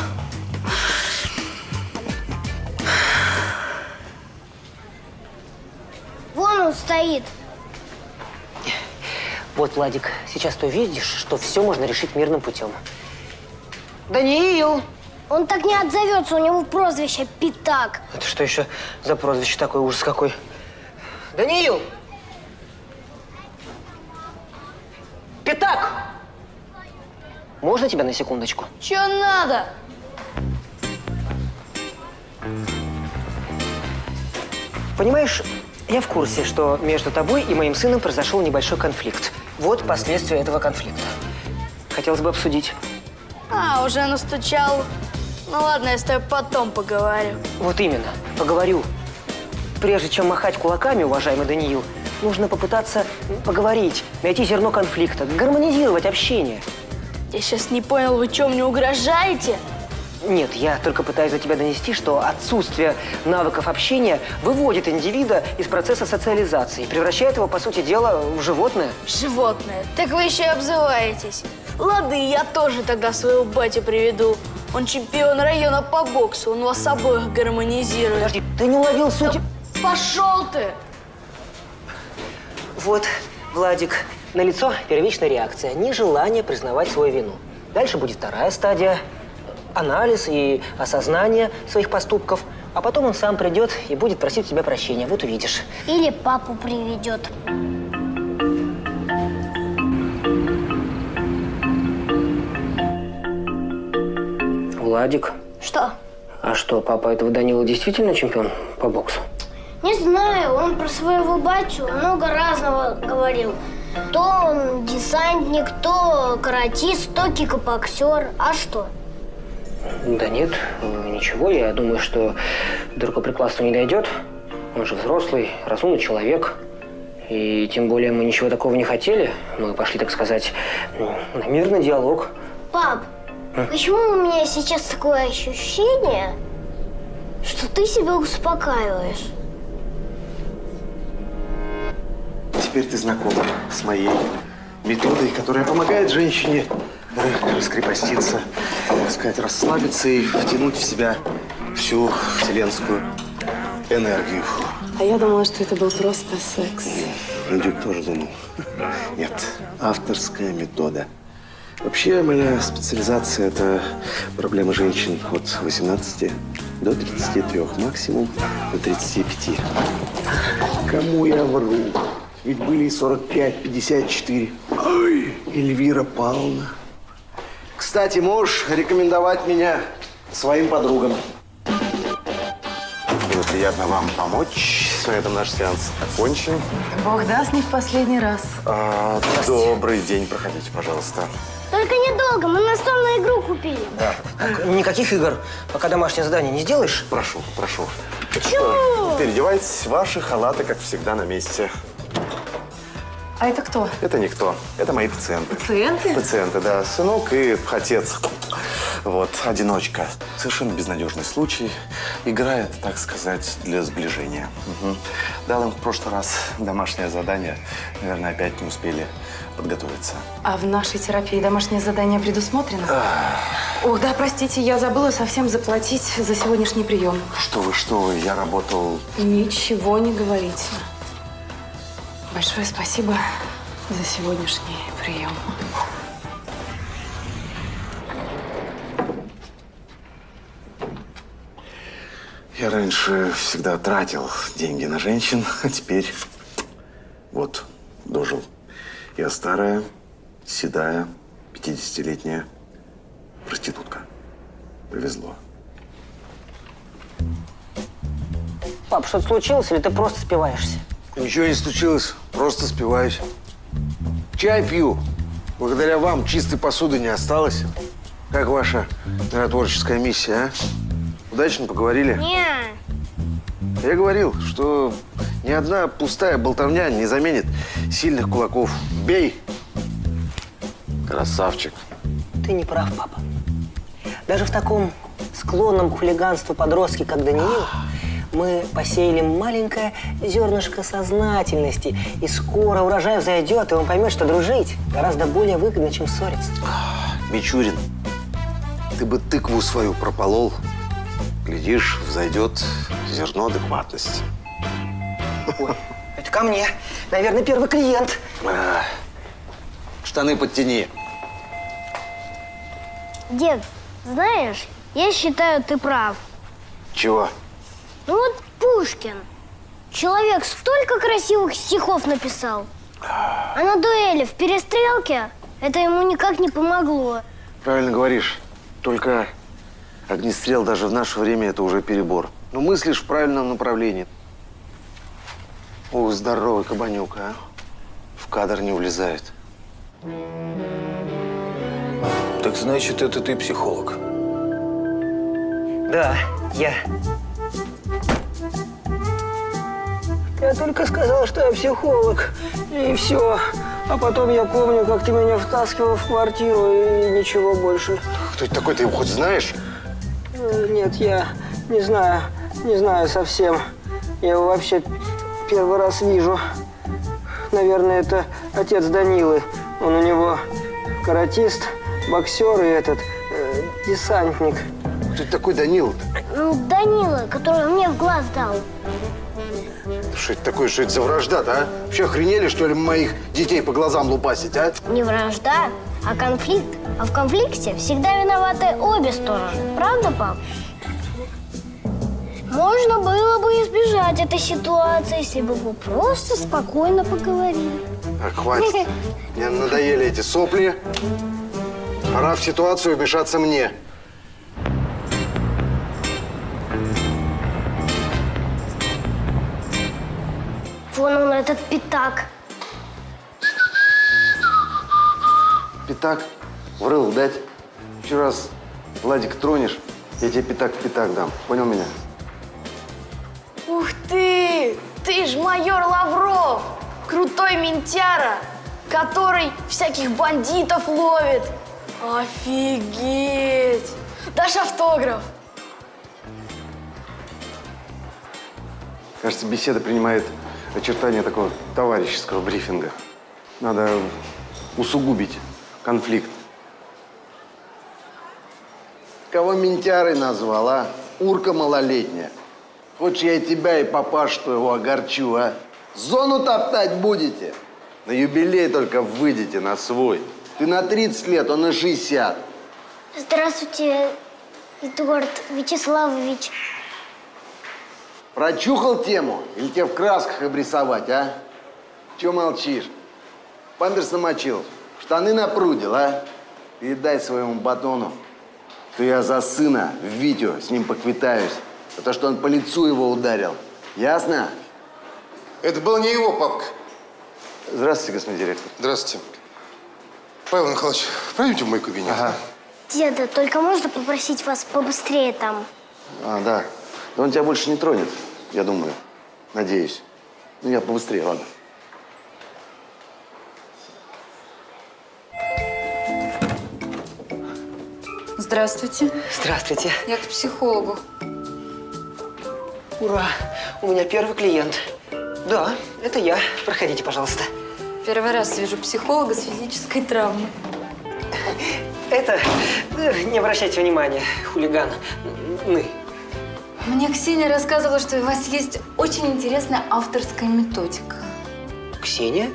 Вон он стоит. Вот, Владик, сейчас ты увидишь, что все можно решить мирным путем. Даниил! Он так не отзовется, у него прозвище Пятак. Это что еще за прозвище такой, ужас какой? Даниил! Пятак! Можно тебя на секундочку? Че надо? Понимаешь, я в курсе, что между тобой и моим сыном произошел небольшой конфликт. Вот последствия этого конфликта. Хотелось бы обсудить. А, уже настучал. Ну ладно, я с тобой потом поговорю. Вот именно, поговорю. Прежде чем махать кулаками, уважаемый Даниил, нужно попытаться поговорить, найти зерно конфликта, гармонизировать общение. Я сейчас не понял, вы что, мне угрожаете? Нет, я только пытаюсь до тебя донести, что отсутствие навыков общения выводит индивида из процесса социализации, превращает его, по сути дела, в животное. Животное? Так вы еще и обзываетесь. Ладно, я тоже тогда своего батю приведу. Он чемпион района по боксу, он вас обоих гармонизирует. Подожди, ты не уловил суть? Пошел ты! Вот, Владик, налицо первичная реакция, нежелание признавать свою вину. Дальше будет вторая стадия – анализ и осознание своих поступков. А потом он сам придет и будет просить у тебя прощения. Вот увидишь. Или папу приведет. Владик. Что? А что, папа этого Данила действительно чемпион по боксу? Не знаю, он про своего батю много разного говорил. То он десантник, то каратист, то кикбоксер. А что? Да нет, ничего. Я думаю, что до рукоприкладства не дойдет. Он же взрослый, разумный человек. И тем более мы ничего такого не хотели. Мы пошли, так сказать, на мирный диалог. Пап, почему у меня сейчас такое ощущение, что ты себя успокаиваешь? Теперь ты знакома с моей методой, которая помогает женщине раскрепоститься, так сказать, расслабиться и втянуть в себя всю вселенскую энергию. А я думала, что это был просто секс. Дюк тоже думал. Нет, авторская метода. Вообще, моя специализация – это проблемы женщин от 18 до 33, максимум до 35. Кому я вру? Ведь были и 45, 54. Ой, Эльвира Павловна. Кстати, можешь рекомендовать меня своим подругам. Было приятно вам помочь. На этом наш сеанс окончен. Бог даст, не в последний раз. Добрый день, проходите, пожалуйста. Только недолго, мы настольную игру купили. Да. Так, никаких игр, пока домашнее задание не сделаешь. Прошу, прошу. Почему? Переодевайтесь, ваши халаты, как всегда, на месте. А это кто? Это никто. Это мои пациенты. Пациенты? Пациенты, да. Сынок и отец. Вот, одиночка. Совершенно безнадежный случай. Играет, так сказать, для сближения. Угу. Дал им в прошлый раз домашнее задание. Наверное, опять не успели подготовиться. А в нашей терапии домашнее задание предусмотрено? Ох, да, простите, я забыла совсем заплатить за сегодняшний прием. Что вы, я работал... Ничего не говорите. Большое спасибо за сегодняшний прием. Я раньше всегда тратил деньги на женщин, а теперь вот, дожил. Я старая, седая, 50-летняя проститутка. Повезло. Пап, что-то случилось или ты просто спиваешься? Ничего не случилось, просто спиваюсь. Чай пью. Благодаря вам чистой посуды не осталось. Как ваша миротворческая миссия, а? Удачно поговорили? Не. Я говорил, что ни одна пустая болтовня не заменит сильных кулаков. Бей! Красавчик. Ты не прав, папа. Даже в таком склонном к хулиганству подростке, как Даниил, мы посеяли маленькое зернышко сознательности. И скоро урожай взойдет, и он поймет, что дружить гораздо более выгодно, чем ссориться. Мичурин, ты бы тыкву свою прополол. Глядишь, взойдет зерно адекватности. Ой, это ко мне. Наверное, первый клиент. Штаны подтяни. Дед, знаешь, я считаю, ты прав. Чего? Ну вот Пушкин. Человек столько красивых стихов написал. А на дуэли в перестрелке это ему никак не помогло. Правильно говоришь. Только огнестрел даже в наше время это уже перебор. Но мыслишь в правильном направлении. Ох, здоровый кабанюк, а. В кадр не влезает. Так значит, это ты психолог? Да, я. Я только сказал, что я психолог, и все. А потом я помню, как ты меня втаскивал в квартиру, и ничего больше. Кто это такой, ты его хоть знаешь? Нет, я не знаю совсем. Я его вообще первый раз вижу. Наверное, это отец Данилы. Он у него каратист, боксер и десантник. Кто это такой Данила-то? Ну, Данила, который мне в глаз дал. Что это такое, что это за вражда-то, а? Вообще охренели, что ли, моих детей по глазам лупасить, а? Не вражда, а конфликт. А в конфликте всегда виноваты обе стороны. Правда, пап? Можно было бы избежать этой ситуации, если бы вы просто спокойно поговорили. Так, хватит. Мне надоели эти сопли. Пора в ситуацию вмешаться мне. Вон он, этот пятак. Пятак в рыл дать. Еще раз Владик тронешь, я тебе пятак в пятак дам. Понял меня? Ух ты! Ты ж майор Лавров! Крутой ментяра, который всяких бандитов ловит. Офигеть! Дашь автограф? Кажется, беседа принимает очертания такого товарищеского брифинга. Надо усугубить конфликт. Кого ментярой назвал, а? Урка малолетняя. Хочешь, я и тебя, и папашу твоего огорчу, а? Зону топтать будете? На юбилей только выйдете на свой. Ты на 30 лет, он на 60. Здравствуйте, Эдуард Вячеславович. Прочухал тему? Или тебе в красках обрисовать, а? Чего молчишь? Памперс намочил, штаны напрудил, а? Передай своему батону, что я за сына Витю с ним поквитаюсь. За то, что он по лицу его ударил. Ясно? Это был не его папка. Здравствуйте, господин директор. Здравствуйте. Павел Михайлович, пройдемте в мой кабинет. Ага. Деда, только можно попросить вас побыстрее там? Да. Но он тебя больше не тронет, я думаю. Надеюсь. Ну, я побыстрее, ладно. Здравствуйте. Здравствуйте. Я к психологу. Ура! У меня первый клиент. Да, это я. Проходите, пожалуйста. Первый раз вижу психолога с физической травмой. Это... Не обращайте внимания, хулиган. Мне Ксения рассказывала, что у вас есть очень интересная авторская методика. Ксения?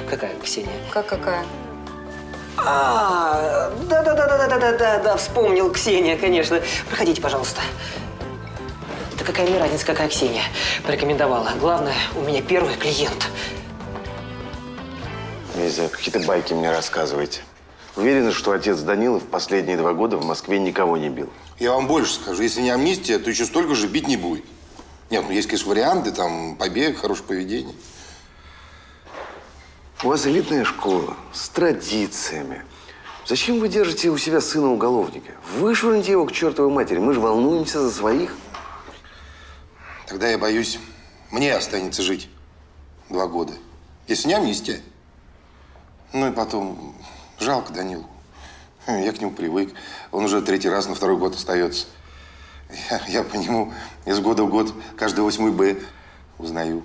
Какая Ксения? Как какая? Да, вспомнил, Ксения, конечно. Проходите, пожалуйста. Да какая мне разница, какая Ксения порекомендовала. Главное, у меня первый клиент. Нельзя, какие-то байки мне рассказываете. Уверены, что отец Данилов последние 2 года в Москве никого не бил? Я вам больше скажу. Если не амнистия, то еще столько же бить не будет. Нет, ну есть, конечно, варианты, там, побег, хорошее поведение. У вас элитная школа с традициями. Зачем вы держите у себя сына уголовника? Вышвырните его к чертовой матери. Мы же волнуемся за своих. Тогда, я боюсь, мне останется жить 2 года. Если не амнистия. Ну и потом, жалко Данилу. Я к нему привык. Он уже 3-й раз на 2-й год остается. Я по нему из года в год каждый 8-й Б узнаю.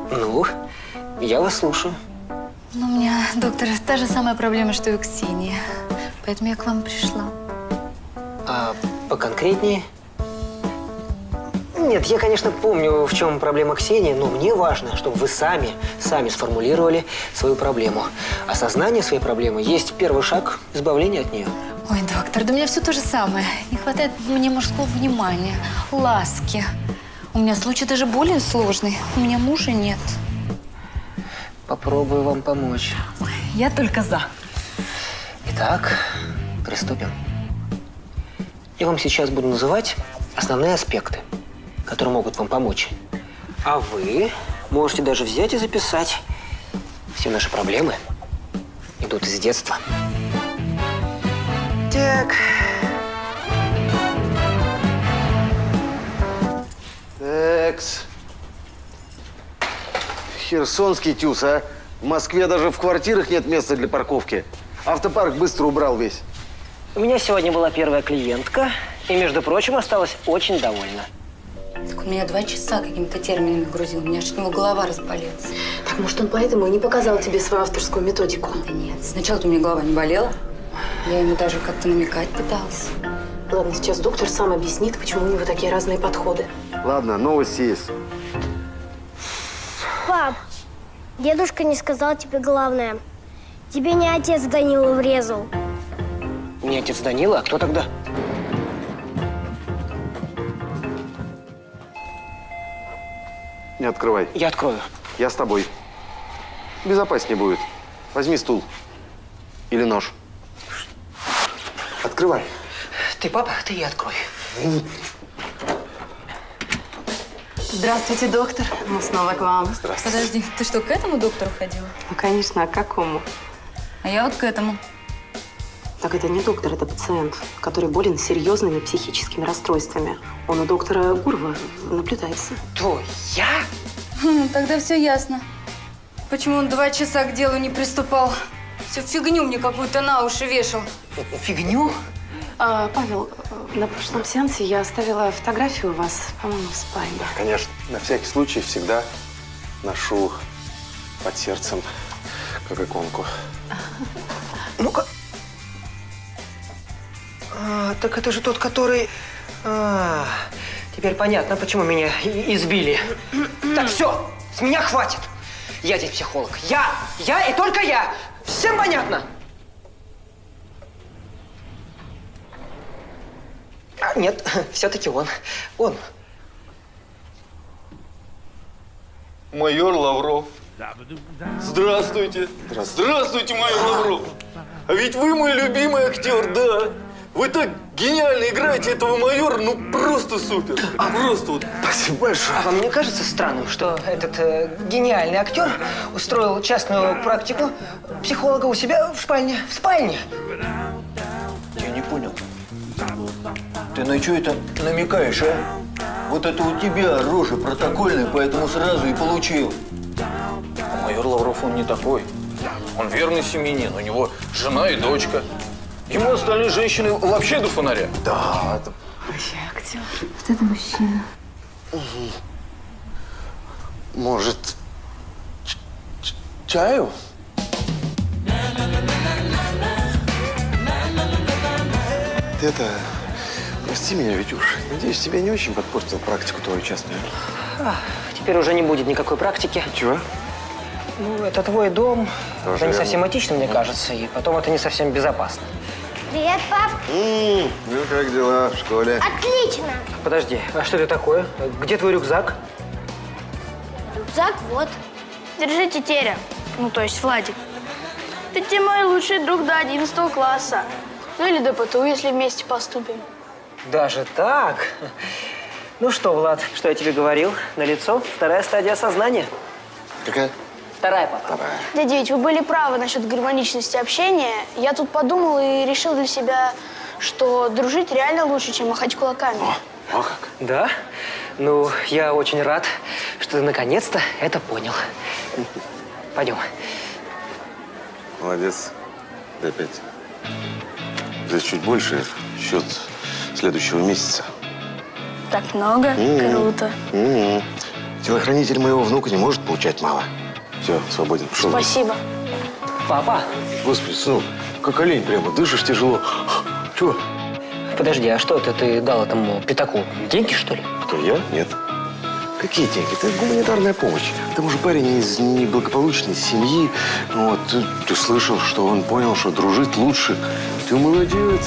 Ну, я вас слушаю. Ну, у меня, доктор, та же самая проблема, что и у Ксении. Поэтому я к вам пришла. А поконкретнее? Нет, я, конечно, помню, в чем проблема Ксении, но мне важно, чтобы вы сами сформулировали свою проблему. Осознание своей проблемы есть первый шаг избавления от нее. Ой, доктор, да у меня все то же самое. Не хватает мне мужского внимания, ласки. У меня случай даже более сложный. У меня мужа нет. Попробую вам помочь. Я только за. Итак, приступим. Я вам сейчас буду называть основные аспекты, которые могут вам помочь. А вы можете даже взять и записать. Все наши проблемы идут из детства. Так. Экс. Херсонский тюз, а? В Москве даже в квартирах нет места для парковки. Автопарк быстро убрал весь. У меня сегодня была первая клиентка, и, между прочим, осталась очень довольна. Так он меня 2 часа какими-то терминами грузил. У меня аж от него голова разболелась. Так, может, он поэтому и не показал тебе свою авторскую методику? Да нет, сначала-то у меня голова не болела. Я ему даже как-то намекать пыталась. Ладно, сейчас доктор сам объяснит, почему у него такие разные подходы. Ладно, новости есть. Пап, дедушка не сказал тебе главное. Тебе не отец Данила врезал. Не отец Данила, а кто тогда? Не открывай. Я открою. Я с тобой. Безопаснее будет. Возьми стул. Или нож. Открывай. Ты папа, ты и открой. Здравствуйте, доктор. Мы снова к вам. Здравствуйте. Подожди, ты что, к этому доктору ходила? Ну, конечно, а к какому? А я вот к этому. Так это не доктор, это пациент, который болен серьезными психическими расстройствами. Он у доктора Гурова наблюдается. То я? Тогда все ясно. Почему он 2 часа к делу не приступал? Всю фигню мне какую-то на уши вешал. Фигню? Павел, на прошлом сеансе я оставила фотографию у вас, по-моему, в спальне. Конечно, на всякий случай всегда ношу под сердцем как иконку. Ну-ка. Так это же тот, который... теперь понятно, почему меня избили. Так, все, с меня хватит. Я здесь психолог. Я и только я. Всем понятно? Нет, все-таки он. Он. Майор Лавров. Здравствуйте. Здравствуйте, майор Лавров. А ведь вы мой любимый актер, да. Вы так гениально играете этого майора, ну просто супер. Просто вот. Спасибо большое. А вам не кажется странным, что этот гениальный актер устроил частную практику психолога у себя в спальне? В спальне? Я не понял. Ты на что это намекаешь, а? Вот это у тебя рожа протокольная, поэтому сразу и получил. А майор Лавров, он не такой. Он верный семьянин, у него жена и дочка. Ему остальные женщины вообще до фонаря. Да, это... Вообще актер. Вот это мужчина. Может, чаю? Ты это... Прости меня, Витюш. Надеюсь, тебя не очень подпортил практику твою частную. Теперь уже не будет никакой практики. Чего? Ну, это твой дом. Тоже это не верно. совсем этично, мне кажется. И потом это не совсем безопасно. Привет, пап. Ну, как дела в школе? Отлично. Подожди, а что это такое? Где твой рюкзак? Рюкзак вот. Держи тетеря. Ну, то есть Владик. Ты мой лучший друг до 11 класса. Ну или до ПТУ, если вместе поступим. Даже так? Ну что, Влад, что я тебе говорил? Налицо вторая стадия сознания. Какая? Вторая, папа. Дядя Вить, вы были правы насчет гармоничности общения. Я тут подумал и решил для себя, что дружить реально лучше, чем махать кулаками. О как? Да? Ну, я очень рад, что ты наконец-то это понял. Пойдем. Молодец. Ты опять. Здесь чуть больше счет следующего месяца. Так много? Круто. Телохранитель моего внука не может получать мало. Все, свободен. Пошел. Спасибо. Папа. Господи, сынок, как олень прямо. Дышишь тяжело. Чего? Подожди, а что это ты дал этому пятаку? Деньги, что ли? Кто, я? Нет. Какие деньги? Это гуманитарная помощь. К тому же парень из неблагополучной семьи. Вот, ты слышал, что он понял, что дружить лучше. Ты молодец.